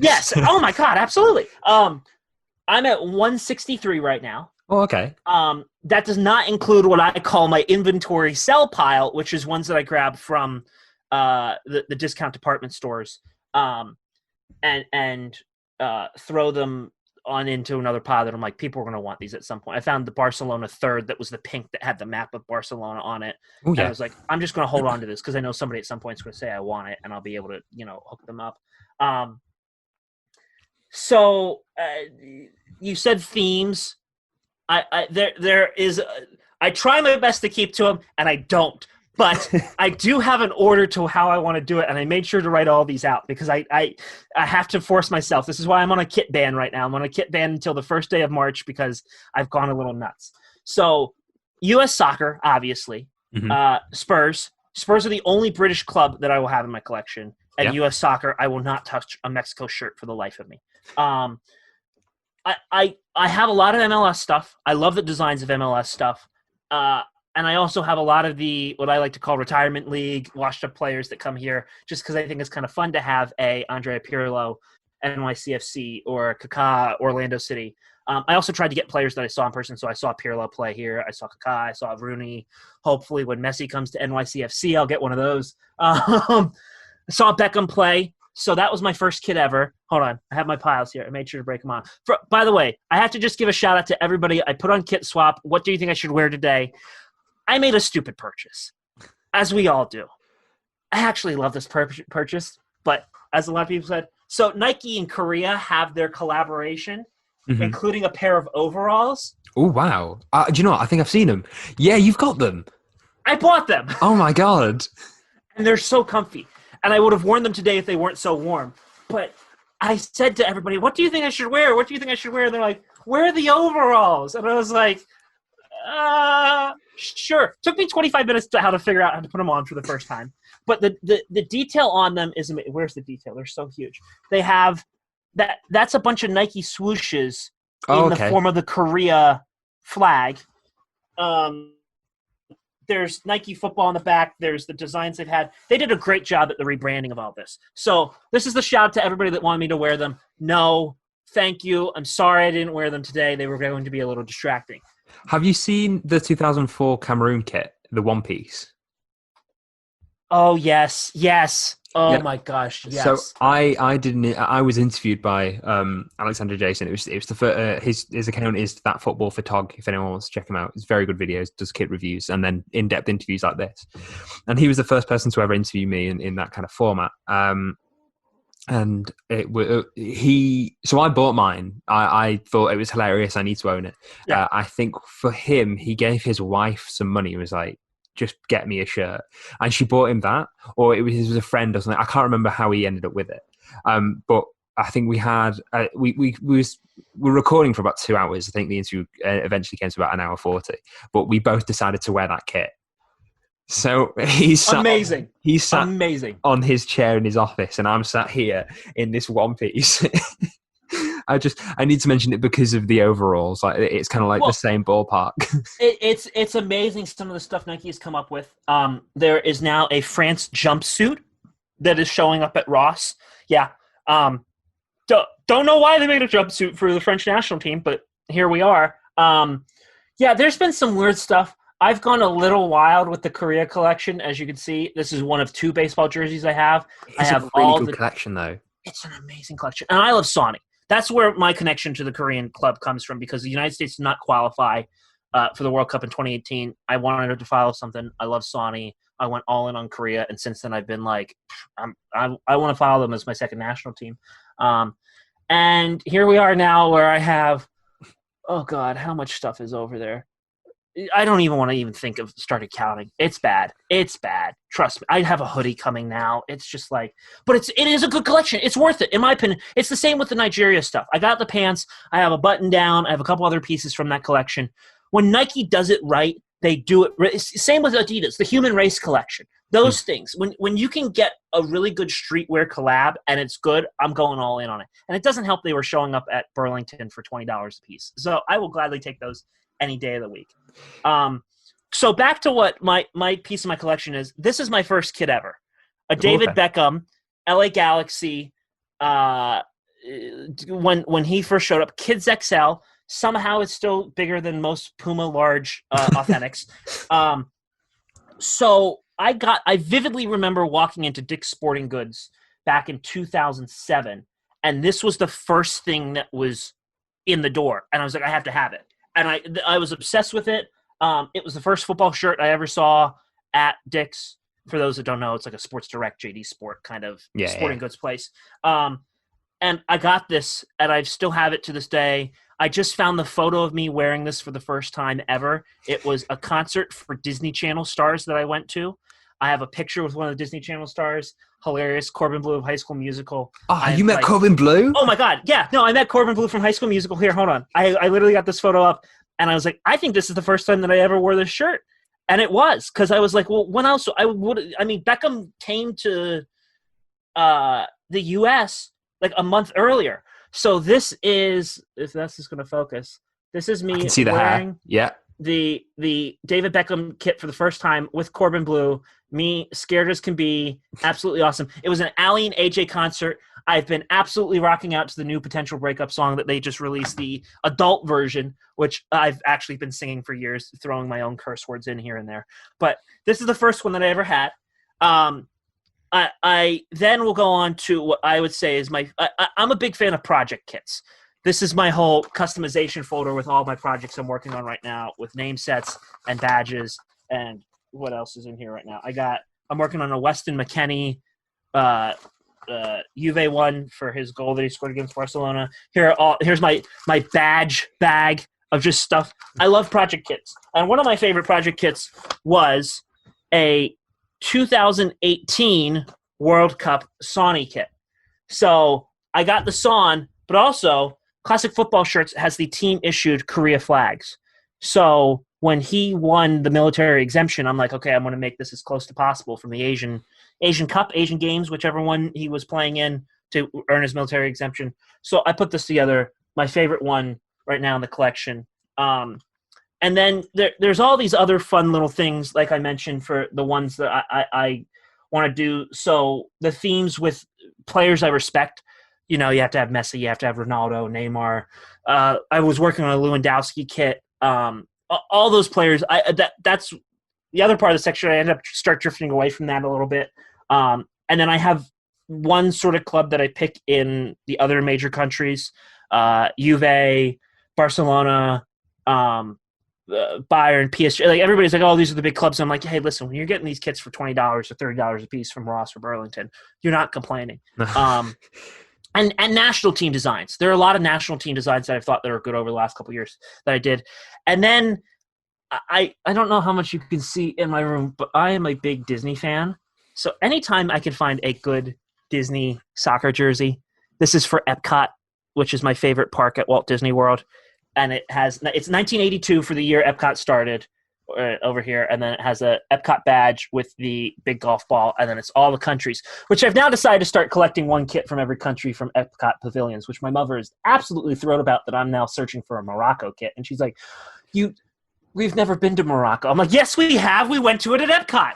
Yes. Oh my God, absolutely. I'm at 163 right now. Oh, okay. That does not include what I call my inventory sell pile, which is ones that I grab from the discount department stores and throw them on into another pile that I'm like, people are going to want these at some point. I found the Barcelona third that was the pink that had the map of Barcelona on it. Ooh, yeah. And I was like, I'm just going to hold on to this because I know somebody at some point is going to say I want it, and I'll be able to, hook them up. So you said themes. There is. I try my best to keep to them, and I don't. But I do have an order to how I want to do it, and I made sure to write all these out because I have to force myself. This is why I'm on a kit ban right now. I'm on a kit ban until the first day of March because I've gone a little nuts. So, U.S. soccer, obviously. Mm-hmm. Spurs. Spurs are the only British club that I will have in my collection. And yeah. U.S. soccer, I will not touch a Mexico shirt for the life of me. I have a lot of MLS stuff. I love the designs of MLS stuff. And I also have a lot of the what I like to call retirement league washed up players that come here just because I think it's kind of fun to have a Andrea Pirlo, NYCFC, or Kaká, Orlando City. I also tried to get players that I saw in person. So I saw Pirlo play here. I saw Kaká. I saw Rooney. Hopefully when Messi comes to NYCFC, I'll get one of those. I saw Beckham play. So that was my first kit ever. Hold on. I have my piles here. I made sure to break them on. By the way, I have to just give a shout out to everybody. I put on KitSwap. What do you think I should wear today? I made a stupid purchase, as we all do. I actually love this purchase, but as a lot of people said, so Nike and Korea have their collaboration, mm-hmm. including a pair of overalls. Oh, wow. Do you know what? I think I've seen them. Yeah, you've got them. I bought them. Oh, my God. And they're so comfy. And I would have worn them today if they weren't so warm. But I said to everybody, what do you think I should wear? What do you think I should wear? And they're like, wear the overalls. And I was like, sure. Took me 25 minutes to figure out how to put them on for the first time. But the detail on them is amazing. Where's the detail? They're so huge. They have that's a bunch of Nike swooshes in the form of the Korea flag. There's Nike football on the back. There's the designs they've had. They did a great job at the rebranding of all this. So this is the shout out to everybody that wanted me to wear them. No, thank you. I'm sorry I didn't wear them today. They were going to be a little distracting. Have you seen the 2004 Cameroon kit, the one piece? Oh, yes. Oh, my gosh, yes. So I was interviewed by Alexander Jason. It was the his account is That Football Photog. If anyone wants to check him out, it's very good videos. Does kit reviews and then in-depth interviews like this. And he was the first person to ever interview me in that kind of format. And so I bought mine. I thought it was hilarious. I need to own it. Yeah. I think for him, he gave his wife some money. He was like, just get me a shirt. And she bought him that, or it was a friend or something. I can't remember how he ended up with it. But I think we had, we were recording for about 2 hours. I think the interview eventually came to about 1:40, but we both decided to wear that kit. So he's amazing. He's sat amazing on his chair in his office, and I'm sat here in this one piece. I need to mention it because of the overalls. Like it's kind of like the same ballpark. It's amazing some of the stuff Nike has come up with. There is now a France jumpsuit that is showing up at Ross. Yeah. Don't know why they made a jumpsuit for the French national team, but here we are. Yeah, there's been some weird stuff. I've gone a little wild with the Korea collection. As you can see, this is one of 2 baseball jerseys I have. It's a really good collection, though. It's an amazing collection. And I love Sony. That's where my connection to the Korean club comes from, because the United States did not qualify for the World Cup in 2018. I wanted to follow something. I love Sony. I went all in on Korea, and since then I've been like, I want to follow them as my second national team. And here we are now where I have, oh God, how much stuff is over there? I don't even want to think of started counting. It's bad. Trust me. I have a hoodie coming now. It's just like, but it is a good collection. It's worth it. In my opinion, it's the same with the Nigeria stuff. I got the pants. I have a button down. I have a couple other pieces from that collection. When Nike does it right, they do it. Same with Adidas, the Human Race collection. Those things. When you can get a really good streetwear collab and it's good, I'm going all in on it. And it doesn't help they were showing up at Burlington for $20 a piece. So I will gladly take those any day of the week. So back to what my piece of my collection is. This is my first kit ever. A David Beckham, LA Galaxy, when he first showed up, Kids XL. Somehow it's still bigger than most Puma large authentics. So I vividly remember walking into Dick's Sporting Goods back in 2007, and this was the first thing that was in the door, and I was like, I have to have it. And I was obsessed with it. It was the first football shirt I ever saw at Dick's. For those that don't know, it's like a Sports Direct, JD Sport kind of sporting goods place. And I got this, and I still have it to this day. I just found the photo of me wearing this for the first time ever. It was a concert for Disney Channel stars that I went to. I have a picture with one of the Disney Channel stars. Hilarious. Corbin Bleu of High School Musical. Oh, you met Corbin Bleu? Oh, my God. Yeah. No, I met Corbin Bleu from High School Musical. Here, hold on. I literally got this photo up, and I was like, I think this is the first time that I ever wore this shirt. And it was, because I was like, well, when else? Beckham came to the U.S. like a month earlier. So this is, if that's just going to focus, this is me wearing the David Beckham kit for the first time with Corbin Bleu. Me, scared as can be, absolutely awesome. It was an Ally and AJ concert. I've been absolutely rocking out to the new Potential Breakup song that they just released, the adult version, which I've actually been singing for years, throwing my own curse words in here and there. But this is the first one that I ever had. I then will go on to what I would say is I'm a big fan of project kits. This is my whole customization folder with all my projects I'm working on right now, with name sets and badges. And what else is in here right now? I'm working on a Weston McKennie Juve one for his goal that he scored against Barcelona. Here's my badge bag of just stuff. I love project kits. And one of my favorite project kits was a 2018 World Cup Sony kit. So I got the Son, but also Classic Football Shirts has the team issued Korea flags. So when he won the military exemption, I'm like, okay, I'm going to make this as close to possible from the Asian Cup, Asian Games, whichever one he was playing in to earn his military exemption. So I put this together, my favorite one right now in the collection. And then there's all these other fun little things, like I mentioned, for the ones that I want to do. So the themes with players I respect, you have to have Messi, you have to have Ronaldo, Neymar. I was working on a Lewandowski kit. All those players. That's the other part of the section. I ended up start drifting away from that a little bit. And then I have one sort of club that I pick in the other major countries, Juve, Barcelona, Bayern, PSG. Like everybody's like, oh, these are the big clubs. I'm like, hey, listen, when you're getting these kits for $20 or $30 a piece from Ross or Burlington, you're not complaining. And national team designs. There are a lot of national team designs that I've thought that are good over the last couple of years that I did. And then I don't know how much you can see in my room, but I am a big Disney fan. So anytime I can find a good Disney soccer jersey, this is for Epcot, which is my favorite park at Walt Disney World. And it's 1982 for the year Epcot started over here, and then it has a Epcot badge with the big golf ball, and then it's all the countries, which I've now decided to start collecting one kit from every country from Epcot pavilions, which my mother is absolutely thrilled about, that I'm now searching for a Morocco kit. And she's like, we've never been to Morocco. I'm like, yes, we have. We went to it at Epcot.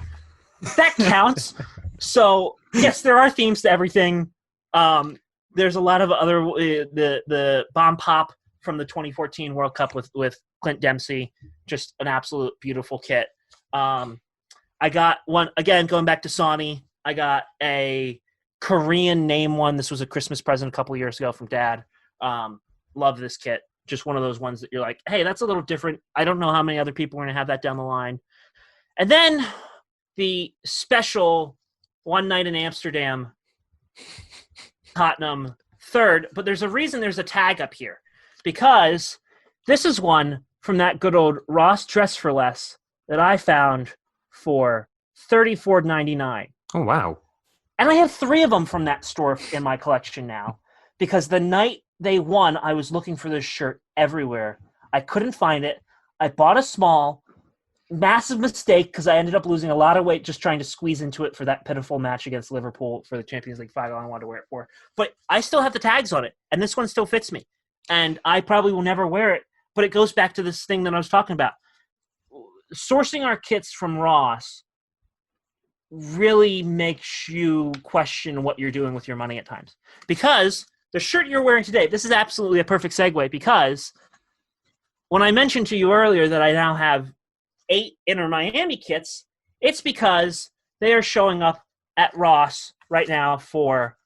That counts. So, yes, there are themes to everything. There's a lot of other the Bomb Pop from the 2014 World Cup with Clint Dempsey, just an absolute beautiful kit. I got one, again, going back to Sony, I got a Korean name one. This was a Christmas present a couple of years ago from Dad. Love this kit. Just one of those ones that you're like, hey, that's a little different. I don't know how many other people are going to have that down the line. And then the special One Night in Amsterdam Tottenham third, but there's a reason there's a tag up here, because this is one from that good old Ross Dress for Less that I found for $34.99. Oh, wow. And I have 3 of them from that store in my collection now, because the night they won, I was looking for this shirt everywhere. I couldn't find it. I bought a small. Massive mistake, because I ended up losing a lot of weight just trying to squeeze into it for that pitiful match against Liverpool for the Champions League final I wanted to wear it for. But I still have the tags on it, and this one still fits me. And I probably will never wear it, but it goes back to this thing that I was talking about. Sourcing our kits from Ross really makes you question what you're doing with your money at times. Because the shirt you're wearing today, this is absolutely a perfect segue, because when I mentioned to you earlier that I now have 8 Inter Miami kits, it's because they are showing up at Ross right now for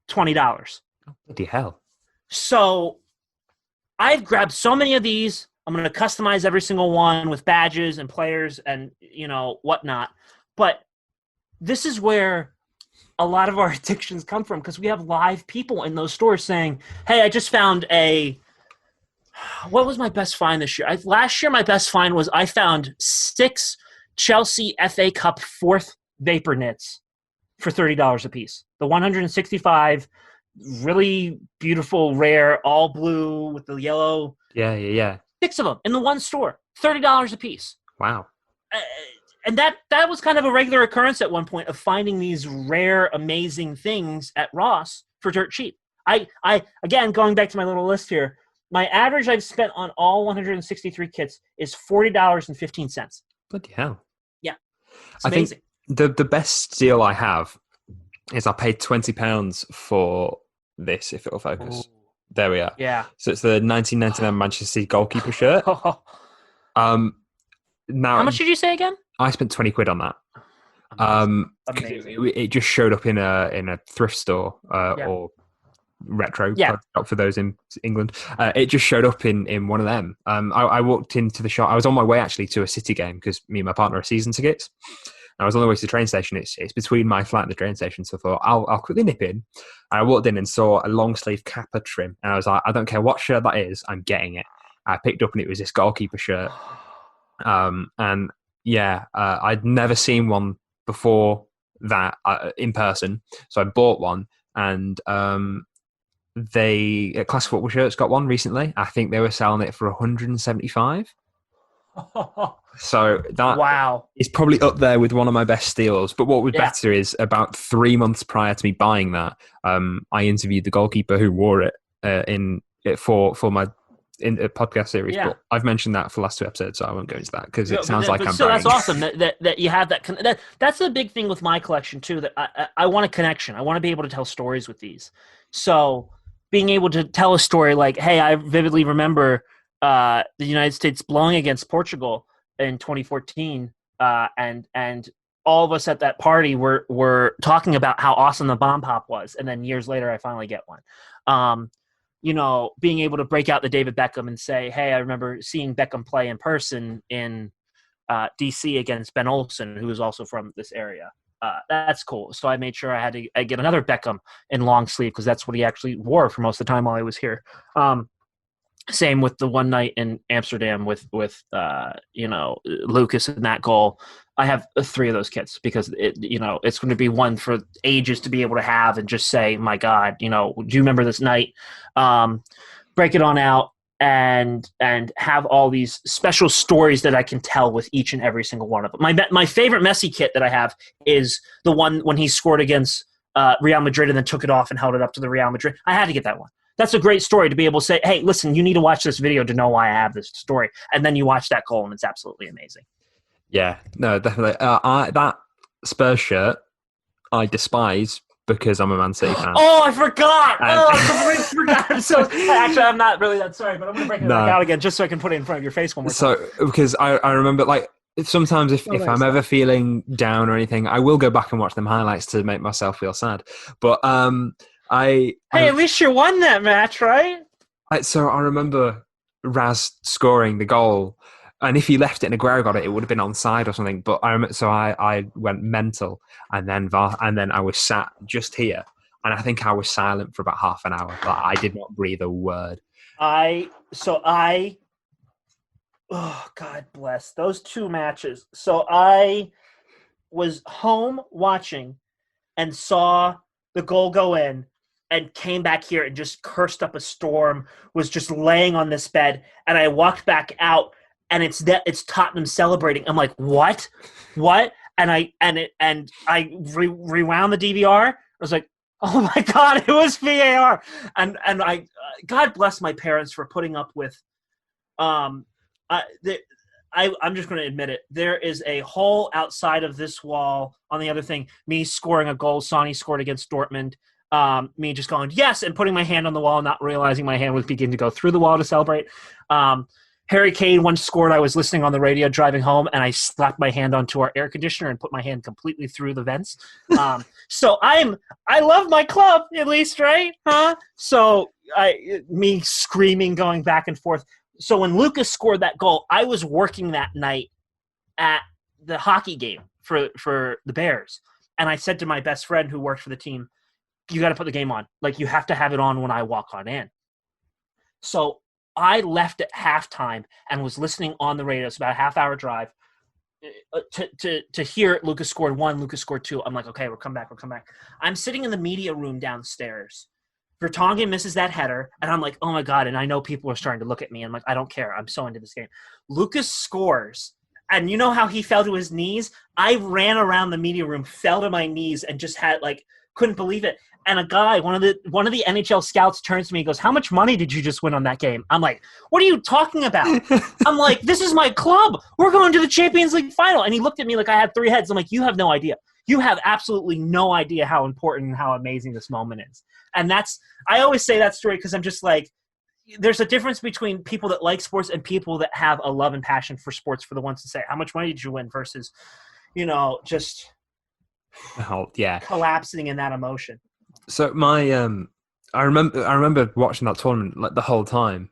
$20. Bloody hell. So I've grabbed so many of these. I'm going to customize every single one with badges and players and, whatnot. But this is where a lot of our addictions come from, because we have live people in those stores saying, hey, I just found what was my best find this year? Last year, my best find was I found 6 Chelsea FA Cup 4th Vapor Knits for $30 a piece. The 165, really beautiful, rare, all blue with the yellow. Yeah. 6 of them in the one store, $30 a piece. Wow. And that was kind of a regular occurrence at one point, of finding these rare, amazing things at Ross for dirt cheap. I again, going back to my little list here, my average I've spent on all 163 kits is $40.15. Bloody hell. Yeah. It's I amazing. think the best deal I have is I paid £20 for this, if it'll focus. Ooh. There we are. Yeah. So it's the 1999 Manchester City goalkeeper shirt. Now, how much did you say again? I spent 20 quid on that. Amazing. It just showed up in a thrift store or retro shop for those in England. It just showed up in one of them. I walked into the shop. I was on my way actually to a City game, because me and my partner are season tickets. I was on the way to the train station. It's between my flat and the train station, so I thought I'll quickly nip in. And I walked in and saw a long sleeve Kappa trim, and I was like, I don't care what shirt that is, I'm getting it. I picked up and it was this goalkeeper shirt. And yeah, I'd never seen one before that in person, so I bought one. and they Classic Football Shirts got one recently. I think they were selling it for 175. So that Wow. is probably up there with one of my best steals. But what was Yeah. better is about 3 months prior to me buying that, I interviewed the goalkeeper who wore it for my podcast series. Yeah. But I've mentioned that for the last 2 episodes, so I won't go into that because it sounds like but I'm still, bragging. that's awesome that you have that. That's the big thing with my collection too. That I want a connection. I want to be able to tell stories with these. So being able to tell a story like, hey, I vividly remember the United States blowing against Portugal in 2014, and all of us at that party were talking about how awesome the bomb pop was, and then years later, I finally get one. Being able to break out the David Beckham and say, hey, I remember seeing Beckham play in person in DC against Ben Olsen, who is also from this area. That's cool. So I made sure I had to get another Beckham in long sleeve because that's what he actually wore for most of the time while I was here. Same with the one night in Amsterdam with Lucas in that goal. I have 3 of those kits because it's going to be one for ages to be able to have and just say, my God, do you remember this night? Break it on out and have all these special stories that I can tell with each and every single one of them. My favorite Messi kit that I have is the one when he scored against Real Madrid and then took it off and held it up to the Real Madrid. I had to get that one. That's a great story to be able to say, hey, listen, you need to watch this video to know why I have this story. And then you watch that goal, and it's absolutely amazing. Yeah, no, definitely. That Spurs shirt I despise because I'm a Man City fan. Oh, I forgot! I completely forgot. So actually, I'm not really that sorry, but I'm going to break it back out again just so I can put it in front of your face one more time. So because I remember, like, sometimes if I'm ever feeling down or anything, I will go back and watch them highlights to make myself feel sad. But at least you won that match, right? So I remember Raz scoring the goal, and if he left it and Aguero got it, it would have been onside or something. But I went mental, and then I was sat just here, and I think I was silent for about half an hour. Like, I did not breathe a word. Oh, God bless those 2 matches. So I was home watching and saw the goal go in and came back here and just cursed up a storm, was just laying on this bed. And I walked back out and it's Tottenham celebrating. I'm like, what? And I rewound the DVR. I was like, oh my God, it was VAR. And I, God bless my parents for putting up with, I'm just going to admit it. There is a hole outside of this wall on the other thing. Me scoring a goal. Sonny scored against Dortmund. Me just going, yes, and putting my hand on the wall, not realizing my hand was beginning to go through the wall to celebrate. Harry Kane once scored. I was listening on the radio driving home, and I slapped my hand onto our air conditioner and put my hand completely through the vents. So I love my club, at least, right? Huh? So me screaming, going back and forth. So when Lucas scored that goal, I was working that night at the hockey game for the Bears. And I said to my best friend who worked for the team, you got to put the game on. Like, you have to have it on when I walk on in. So I left at halftime and was listening on the radio. It's about a half-hour drive to hear Lucas scored 1, Lucas scored 2. I'm like, okay, we'll come back. I'm sitting in the media room downstairs. Vertonghen misses that header, and I'm like, oh, my God, and I know people are starting to look at me. I'm like, I don't care. I'm so into this game. Lucas scores, and you know how he fell to his knees? I ran around the media room, fell to my knees, and just couldn't believe it. And a guy, one of the NHL scouts turns to me and goes, how much money did you just win on that game? I'm like, what are you talking about? I'm like, this is my club. We're going to the Champions League final. And he looked at me like I had 3 heads. I'm like, you have no idea. You have absolutely no idea how important and how amazing this moment is. And I always say that story because I'm just like, there's a difference between people that like sports and people that have a love and passion for sports, for the ones to say, how much money did you win versus, just collapsing in that emotion. So I remember watching that tournament like the whole time.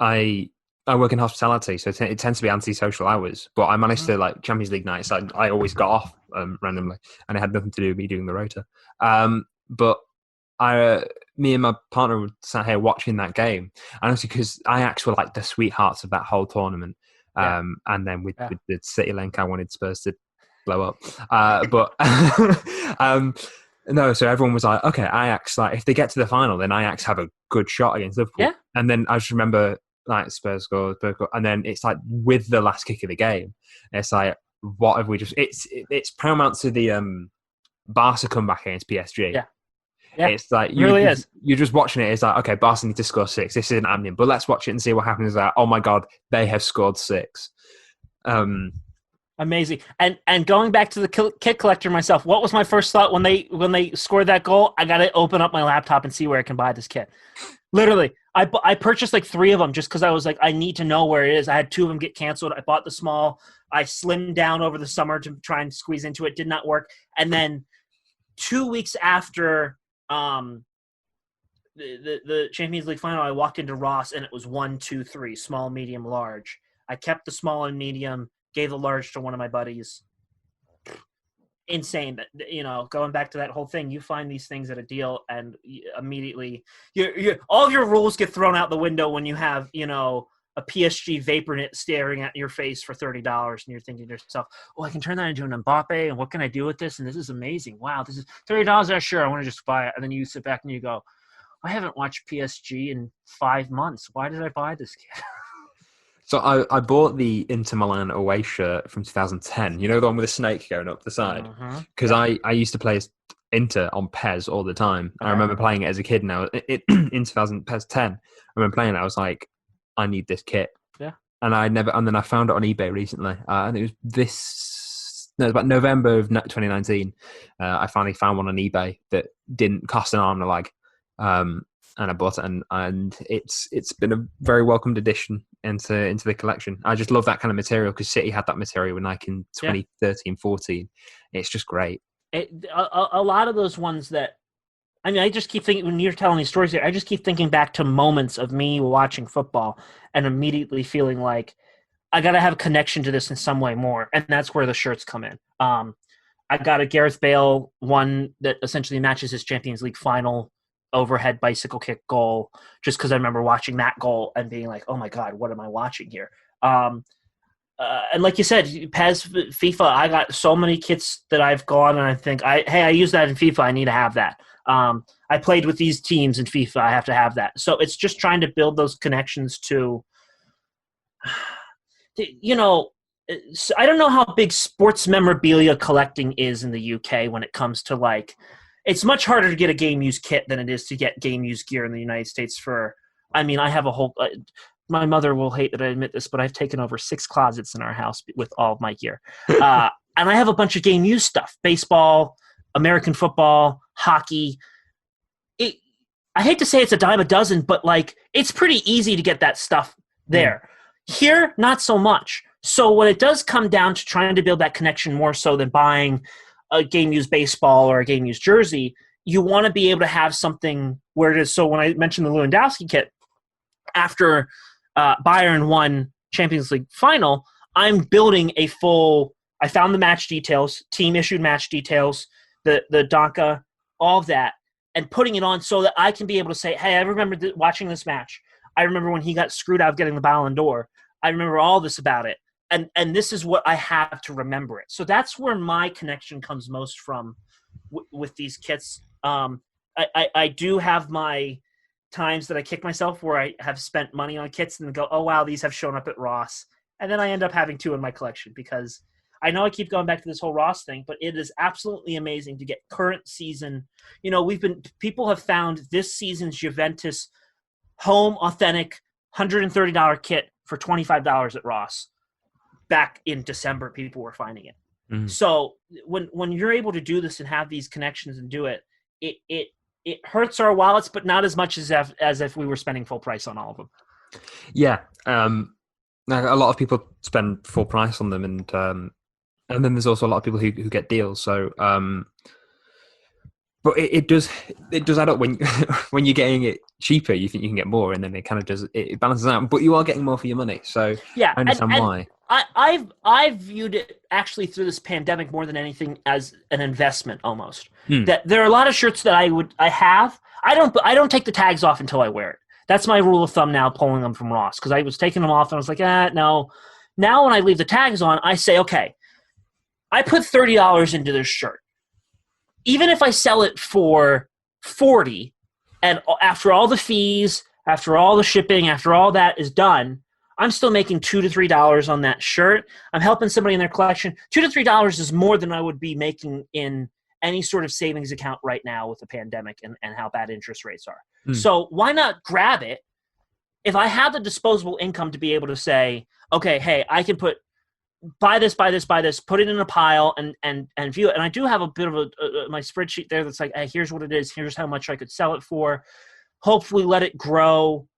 I work in hospitality, so it tends to be anti-social hours. But I managed to, like, Champions League nights, I always got off randomly, and it had nothing to do with me doing the rota. But me and my partner were sat here watching that game, and obviously because Ajax were like the sweethearts of that whole tournament. And then with the City link, I wanted Spurs to blow up. But No, so everyone was like, okay, Ajax, like if they get to the final, then Ajax have a good shot against Liverpool. Yeah. And then I just remember like Spurs scored, and then it's like with the last kick of the game, it's like, what have we just? It's paramount to the Barca comeback against PSG. Yeah. Yeah. It's like It really is. you're just watching it. It's like, okay, Barca need to score 6. This isn't happening, but let's watch it and see what happens. Like, oh my god, they have scored 6. Amazing. And going back to the kit collector myself, what was my first thought when they scored that goal? I got to open up my laptop and see where I can buy this kit. Literally, I purchased like 3 of them just because I was like, I need to know where it is. I had 2 of them get canceled. I bought the small. I slimmed down over the summer to try and squeeze into it. Did not work. And then 2 weeks after the Champions League final, I walked into Ross and it was 1, 2, 3, small, medium, large. I kept the small and medium. Gave the large to one of my buddies. Insane. Going back to that whole thing, you find these things at a deal and immediately all of your rules get thrown out the window when you have, a PSG VaporKnit staring at your face for $30 and you're thinking to yourself, oh, I can turn that into an Mbappe and what can I do with this? And this is amazing. Wow, this is $30. Yeah, sure, I want to just buy it. And then you sit back and you go, I haven't watched PSG in 5 months. Why did I buy this kid? So I bought the Inter Milan away shirt from 2010. You know, the one with the snake going up the side? Because I used to play as Inter on PES all the time. Okay. I remember playing it as a kid now. In 2000, PES 10, I remember playing it. I was like, I need this kit. Yeah. And then I found it on eBay recently. And it was about November of 2019. I finally found one on eBay that didn't cost an arm and a leg. And I bought it, and it's been a very welcomed addition into the collection. I just love that kind of material because City had that material in 2013, 14. It's just great. A lot of those ones that, I just keep thinking, when you're telling these stories here, I just keep thinking back to moments of me watching football and immediately feeling like I got to have a connection to this in some way more, and that's where the shirts come in. I got a Gareth Bale one that essentially matches his Champions League final overhead bicycle kick goal, just because I remember watching that goal and being like, oh my God, what am I watching here? And like you said, PES, FIFA, I got so many kits that I've gone and I think, I use that in FIFA. I need to have that. I played with these teams in FIFA. I have to have that. So it's just trying to build those connections to, I don't know how big sports memorabilia collecting is in the UK when it comes to like, it's much harder to get a game use kit than it is to get game use gear in the United States I have a whole, my mother will hate that I admit this, but I've taken over 6 closets in our house with all of my gear. And I have a bunch of game use stuff, baseball, American football, hockey. I hate to say it's a dime a dozen, but like, it's pretty easy to get that stuff there. Here, not so much. So when it does come down to trying to build that connection more so than buying a game-used baseball or a game-used jersey, you want to be able to have something where it is. So when I mentioned the Lewandowski kit, after Bayern won Champions League final, I'm building a full – I found the match details, team-issued match details, the Donka, all of that, and putting it on so that I can be able to say, hey, I remember watching this match. I remember when he got screwed out of getting the Ballon d'Or. I remember all this about it. And this is what I have to remember it. So that's where my connection comes most from with these kits. I do have my times that I kick myself where I have spent money on kits and go, oh, wow, these have shown up at Ross. And then I end up having 2 in my collection because I know I keep going back to this whole Ross thing, but it is absolutely amazing to get current season. People have found this season's Juventus home authentic $130 kit for $25 at Ross. Back in December, people were finding it. Mm-hmm. So when you're able to do this and have these connections and do it, it hurts our wallets, but not as much as if we were spending full price on all of them. Yeah, a lot of people spend full price on them, and then there's also a lot of people who get deals. So, but it does add up when when you're getting it cheaper. You think you can get more, and then it kind of does it balances out. But you are getting more for your money. So yeah, I understand why. I've viewed it actually through this pandemic more than anything as an investment almost. That there are a lot of shirts that I have. I don't take the tags off until I wear it. That's my rule of thumb now, pulling them from Ross, because I was taking them off and I was like, no. Now when I leave the tags on, I say, okay, I put $30 into this shirt. even if I sell it for 40, and after all the fees, after all the shipping, after all that is done, I'm still making $2 to $3 on that shirt. I'm helping somebody in their collection. $2 to $3 is more than I would be making in any sort of savings account right now with the pandemic and how bad interest rates are. So why not grab it? If I have the disposable income to be able to say, okay, hey, I can buy this, put it in a pile and view it. And I do have a bit of my spreadsheet there that's like, hey, here's what it is. Here's how much I could sell it for. Hopefully let it grow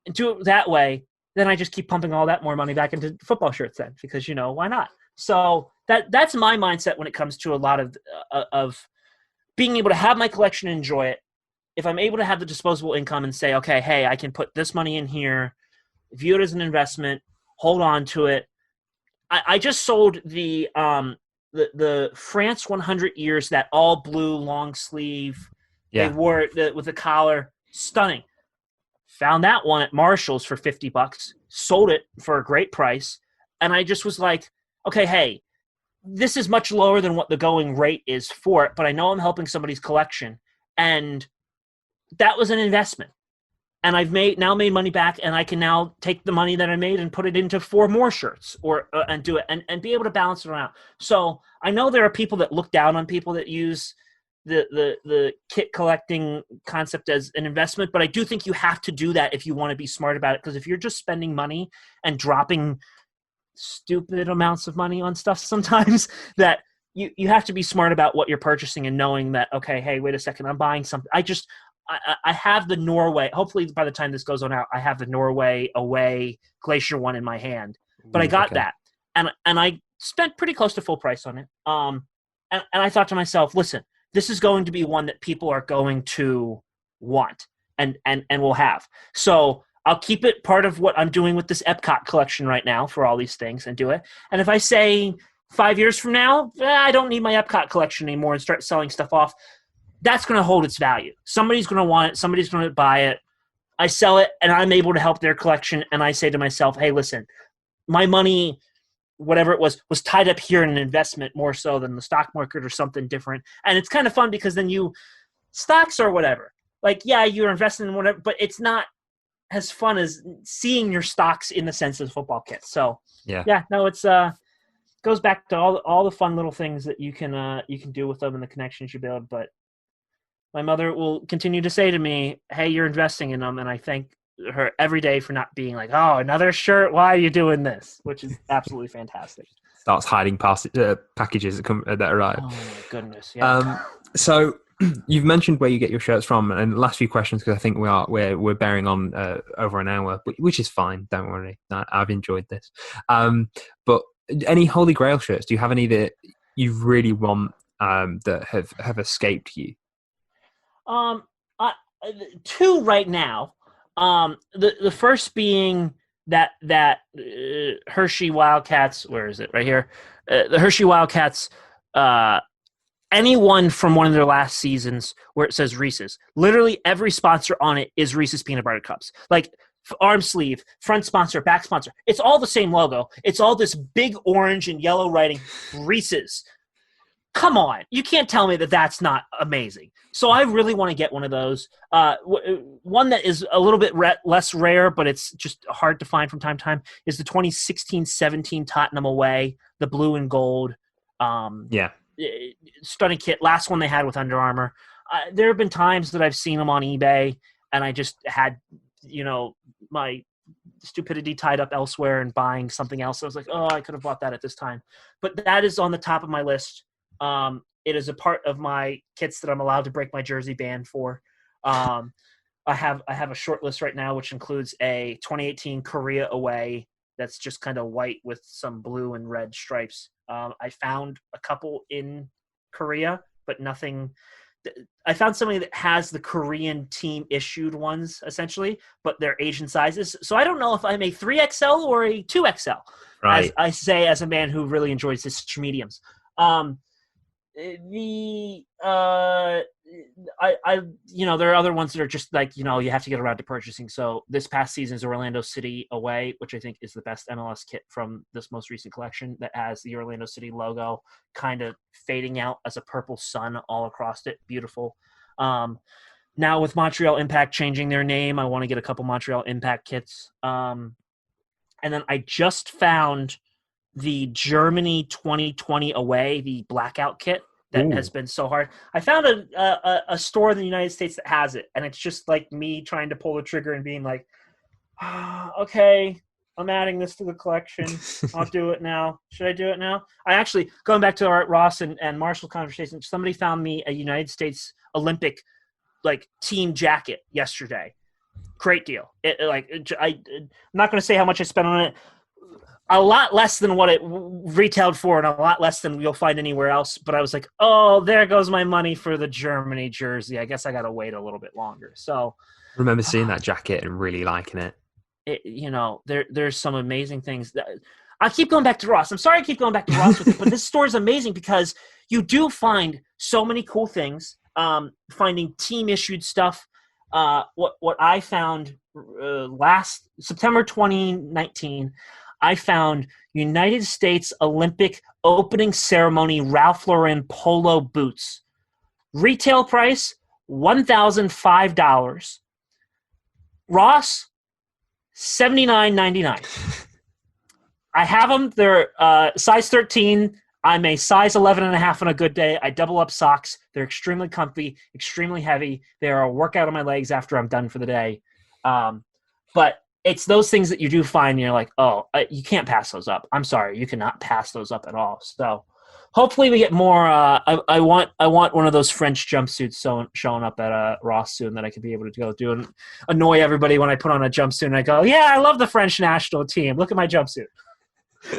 and do it that way. Then I just keep pumping all that more money back into football shirts then, because, why not? So that's my mindset when it comes to a lot of being able to have my collection and enjoy it. If I'm able to have the disposable income and say, okay, hey, I can put this money in here, view it as an investment, hold on to it. I just sold the France 100 years, that all blue long sleeve. Yeah. They wore it with a collar. Stunning. Found that one at Marshall's for $50. Sold it for a great price. And I just was like, okay, hey, this is much lower than what the going rate is for it, but I know I'm helping somebody's collection. And that was an investment. And I've now made money back, and I can now take the money that I made and put it into 4 more shirts and do it and be able to balance it around. So I know there are people that look down on people that use the kit collecting concept as an investment, but I do think you have to do that if you want to be smart about it, because if you're just spending money and dropping stupid amounts of money on stuff sometimes, that you have to be smart about what you're purchasing and knowing that, okay, hey, wait a second, I'm buying something. I have the Norway. Hopefully, by the time this goes on out, I have the Norway away Glacier one in my hand. But I got that, and I spent pretty close to full price on it. And I thought to myself, listen, this is going to be one that people are going to want and will have. So I'll keep it part of what I'm doing with this Epcot collection right now for all these things and do it. And if I say 5 years from now, I don't need my Epcot collection anymore and start selling stuff off, that's going to hold its value. Somebody's going to want it. Somebody's going to buy it. I sell it, and I'm able to help their collection. And I say to myself, hey, listen, my money, whatever it was tied up here in an investment more so than the stock market or something different. And it's kind of fun because then stocks or whatever. Like, yeah, you're investing in whatever, but it's not as fun as seeing your stocks in the sense of football kits. So, it's goes back to all the fun little things that you can do with them and the connections you build. But my mother will continue to say to me, hey, you're investing in them. And I thank her every day for not being like, oh, another shirt. Why are you doing this? Which is absolutely fantastic. Starts hiding packages that arrive. Oh, my goodness. Yeah. So you've mentioned where you get your shirts from, and the last few questions, because I think we're bearing on over an hour, which is fine. Don't worry. I've enjoyed this. But any Holy Grail shirts? Do you have any that you really want that have escaped you? 2 right now. The first being that Hershey Wildcats. Where is it? Right here. The Hershey Wildcats. Anyone from one of their last seasons where it says Reese's. Literally every sponsor on it is Reese's peanut butter cups. Like arm sleeve, front sponsor, back sponsor. It's all the same logo. It's all this big orange and yellow writing, Reese's. Come on. You can't tell me that that's not amazing. So I really want to get one of those. One that is a little bit less rare, but it's just hard to find from time to time, is the 2016-17 Tottenham away, the blue and gold. Stunning kit. Last one they had with Under Armour. There have been times that I've seen them on eBay, and I just had, my stupidity tied up elsewhere and buying something else. I was like, oh, I could have bought that at this time. But that is on the top of my list. It is a part of my kits that I'm allowed to break my jersey ban for. I have a short list right now, which includes a 2018 Korea away that's just kind of white with some blue and red stripes. I found a couple in Korea, but nothing. I found somebody that has the Korean team issued ones essentially, but they're Asian sizes. So I don't know if I'm a 3XL or a 2XL, right. As I say, as a man who really enjoys this mediums. the there are other ones that are just like, you have to get around to purchasing. So this past season's Orlando City away, which I think is the best MLS kit from this most recent collection, that has the Orlando City logo kind of fading out as a purple sun all across it. Beautiful. Now with Montreal Impact changing their name, I want to get a couple Montreal Impact kits. And then I just found the Germany 2020 away, the blackout kit that has been so hard. I found a store in the United States that has it, and it's just like me trying to pull the trigger and being like, okay, I'm adding this to the collection. I'll do it now. Should I do it now? I actually, going back to our Ross and Marshall conversation, somebody found me a United States Olympic team jacket yesterday. Great deal. I'm not going to say how much I spent on it. A lot less than what it retailed for, and a lot less than you'll find anywhere else. But I was like, oh, there goes my money for the Germany jersey. I guess I got to wait a little bit longer. So I remember seeing that jacket and really liking it. There's some amazing things. I keep going back to Ross. I'm sorry I keep going back to Ross with it, but this store is amazing because you do find so many cool things. Finding team-issued stuff. What I found last September 2019, I found United States Olympic opening ceremony Ralph Lauren polo boots. Retail price, $1,005. Ross, $79.99. I have them. They're size 13. I'm a size 11.5 on a good day. I double up socks. They're extremely comfy, extremely heavy. They are a workout on my legs after I'm done for the day. But it's those things that you do find, and you're like, oh, you can't pass those up. I'm sorry, you cannot pass those up at all. So hopefully we get more. I want one of those French jumpsuits showing up at Ross soon that I could be able to go do and annoy everybody when I put on a jumpsuit and I go, yeah, I love the French national team. Look at my jumpsuit.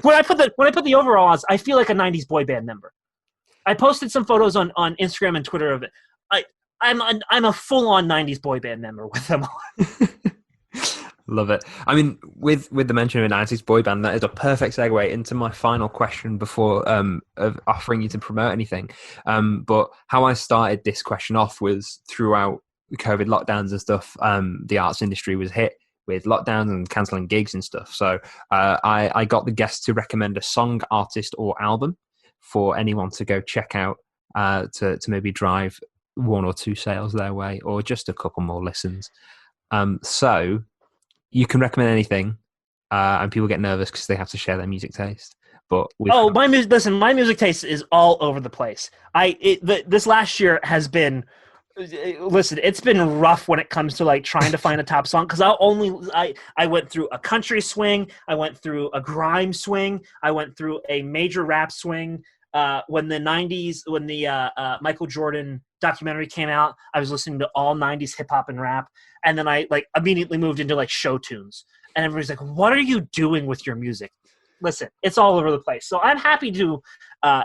When I put the overall on, I feel like a 90s boy band member. I posted some photos on Instagram and Twitter of it. I'm a full-on 90s boy band member with them on. Love it. I mean, with the mention of a 90s boy band, that is a perfect segue into my final question before of offering you to promote anything. But how I started this question off was throughout COVID lockdowns and stuff, the arts industry was hit with lockdowns and cancelling gigs and stuff. So I got the guests to recommend a song, artist, or album for anyone to go check out to maybe drive one or two sales their way, or just a couple more listens. So you can recommend anything, and people get nervous because they have to share their music taste. But my music taste is all over the place. This last year has been. Listen, it's been rough when it comes to trying to find a top song, because I went through a country swing, I went through a grime swing, I went through a major rap swing. When the Michael Jordan documentary came out, I was listening to all 90s hip hop and rap, and then I immediately moved into show tunes, and everybody's like, "What are you doing with your music?" Listen, it's all over the place. So I'm happy to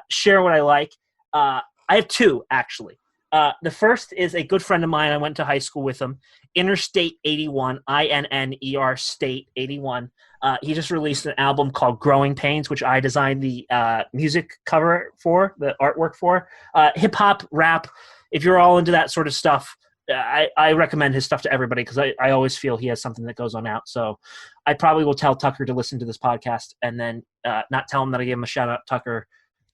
share what I like. I have two actually. The first is a good friend of mine. I went to high school with him. Interstate 81, INNER State 81. He just released an album called Growing Pains, which I designed the music cover for, the artwork for. Hip-hop, rap, if you're all into that sort of stuff, I recommend his stuff to everybody, because I always feel he has something that goes on out. So I probably will tell Tucker to listen to this podcast and then not tell him that I gave him a shout-out. Tucker,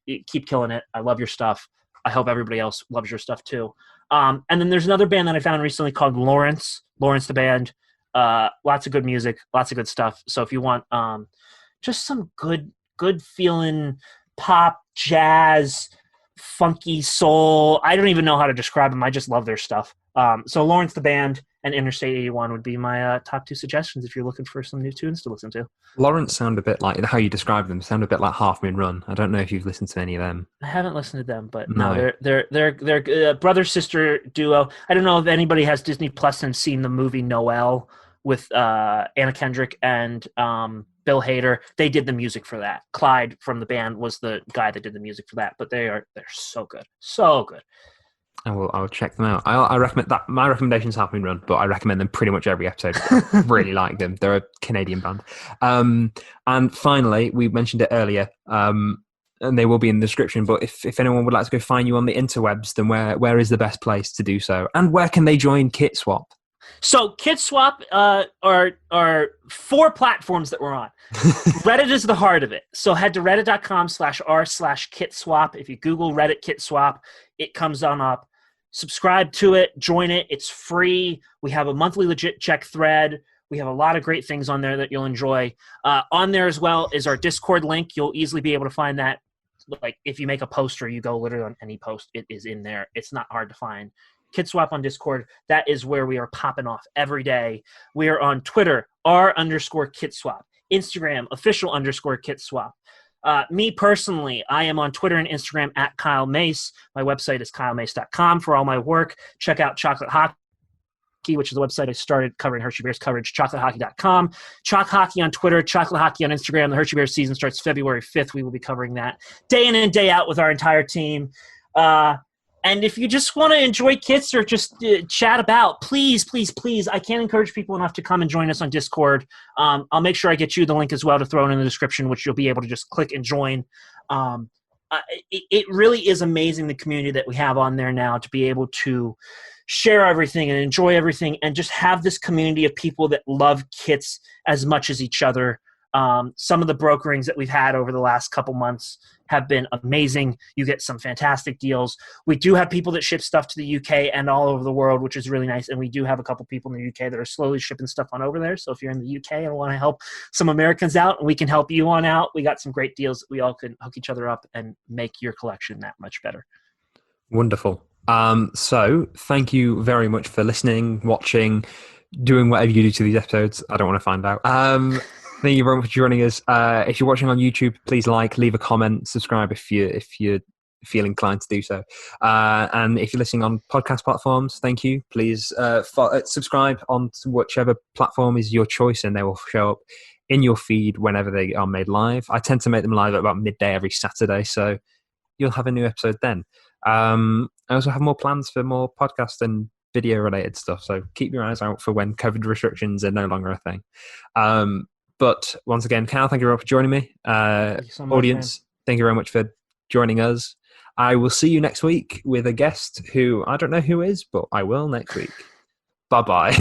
you keep killing it. I love your stuff. I hope everybody else loves your stuff too. And then there's another band that I found recently called Lawrence the band. Lots of good music, lots of good stuff. So if you want just some good feeling pop, jazz, funky soul, I don't even know how to describe them. I just love their stuff. So Lawrence the band and Interstate 81 would be my top two suggestions if you're looking for some new tunes to listen to. Lawrence sound a bit like, how you describe them, sound a bit like Half Moon Run. I don't know if you've listened to any of them. I haven't listened to them, but no, they're brother-sister duo. I don't know if anybody has Disney Plus and seen the movie Noelle with Anna Kendrick and Bill Hader. They did the music for that. Clyde from the band was the guy that did the music for that, but they're so good. So good. I'll check them out. I recommend that. My recommendations have been run, but I recommend them pretty much every episode. I really like them. They're a Canadian band. And finally, we mentioned it earlier. and they will be in the description. But if anyone would like to go find you on the interwebs, then where is the best place to do so? And where can they join KitSwap? So KitSwap are 4 platforms that we're on. Reddit is the heart of it. So head to reddit.com/r/KitSwap. If you Google Reddit KitSwap, it comes on up. Subscribe to it, join it. It's free. We have a monthly legit check thread. We have a lot of great things on there that you'll enjoy. On there as well is our Discord link. You'll easily be able to find that. Like if you make a post or you go literally on any post, it is in there. It's not hard to find. KitSwap on Discord, that is where we are popping off every day. We are on Twitter, r_KitSwap. Instagram, official_KitSwap. Me personally, I am on Twitter and Instagram at Kyle Mace. My website is kylemace.com for all my work. Check out Chocolate Hockey, which is the website I started covering Hershey Bears coverage, chocolatehockey.com. Chalk Hockey on Twitter, Chocolate Hockey on Instagram. The Hershey Bears season starts February 5th. We will be covering that day in and day out with our entire team. And if you just want to enjoy kits or just chat about, please, please, please, I can't encourage people enough to come and join us on Discord. I'll make sure I get you the link as well to throw it in the description, which you'll be able to just click and join. It really is amazing, the community that we have on there now, to be able to share everything and enjoy everything and just have this community of people that love kits as much as each other. Some of the brokerings that we've had over the last couple months have been amazing. You get some fantastic deals. We do have people that ship stuff to the UK and all over the world, which is really nice. And we do have a couple people in the UK that are slowly shipping stuff on over there. So if you're in the UK and want to help some Americans out, and we can help you on out, we got some great deals that we all can hook each other up and make your collection that much better. Wonderful. So thank you very much for listening, watching, doing whatever you do to these episodes. I don't want to find out. Thank you very much for joining us. If you're watching on YouTube, please leave a comment, subscribe if you feel inclined to do so. And if you're listening on podcast platforms, thank you. Please subscribe on whichever platform is your choice, and they will show up in your feed whenever they are made live. I tend to make them live at about midday every Saturday, so you'll have a new episode then. I also have more plans for more podcast and video related stuff, so keep your eyes out for when COVID restrictions are no longer a thing. But once again, Kyle, thank you very much for joining me. Thank you so much, audience, man. Thank you very much for joining us. I will see you next week with a guest who I don't know who is, but I will next week. Bye-bye.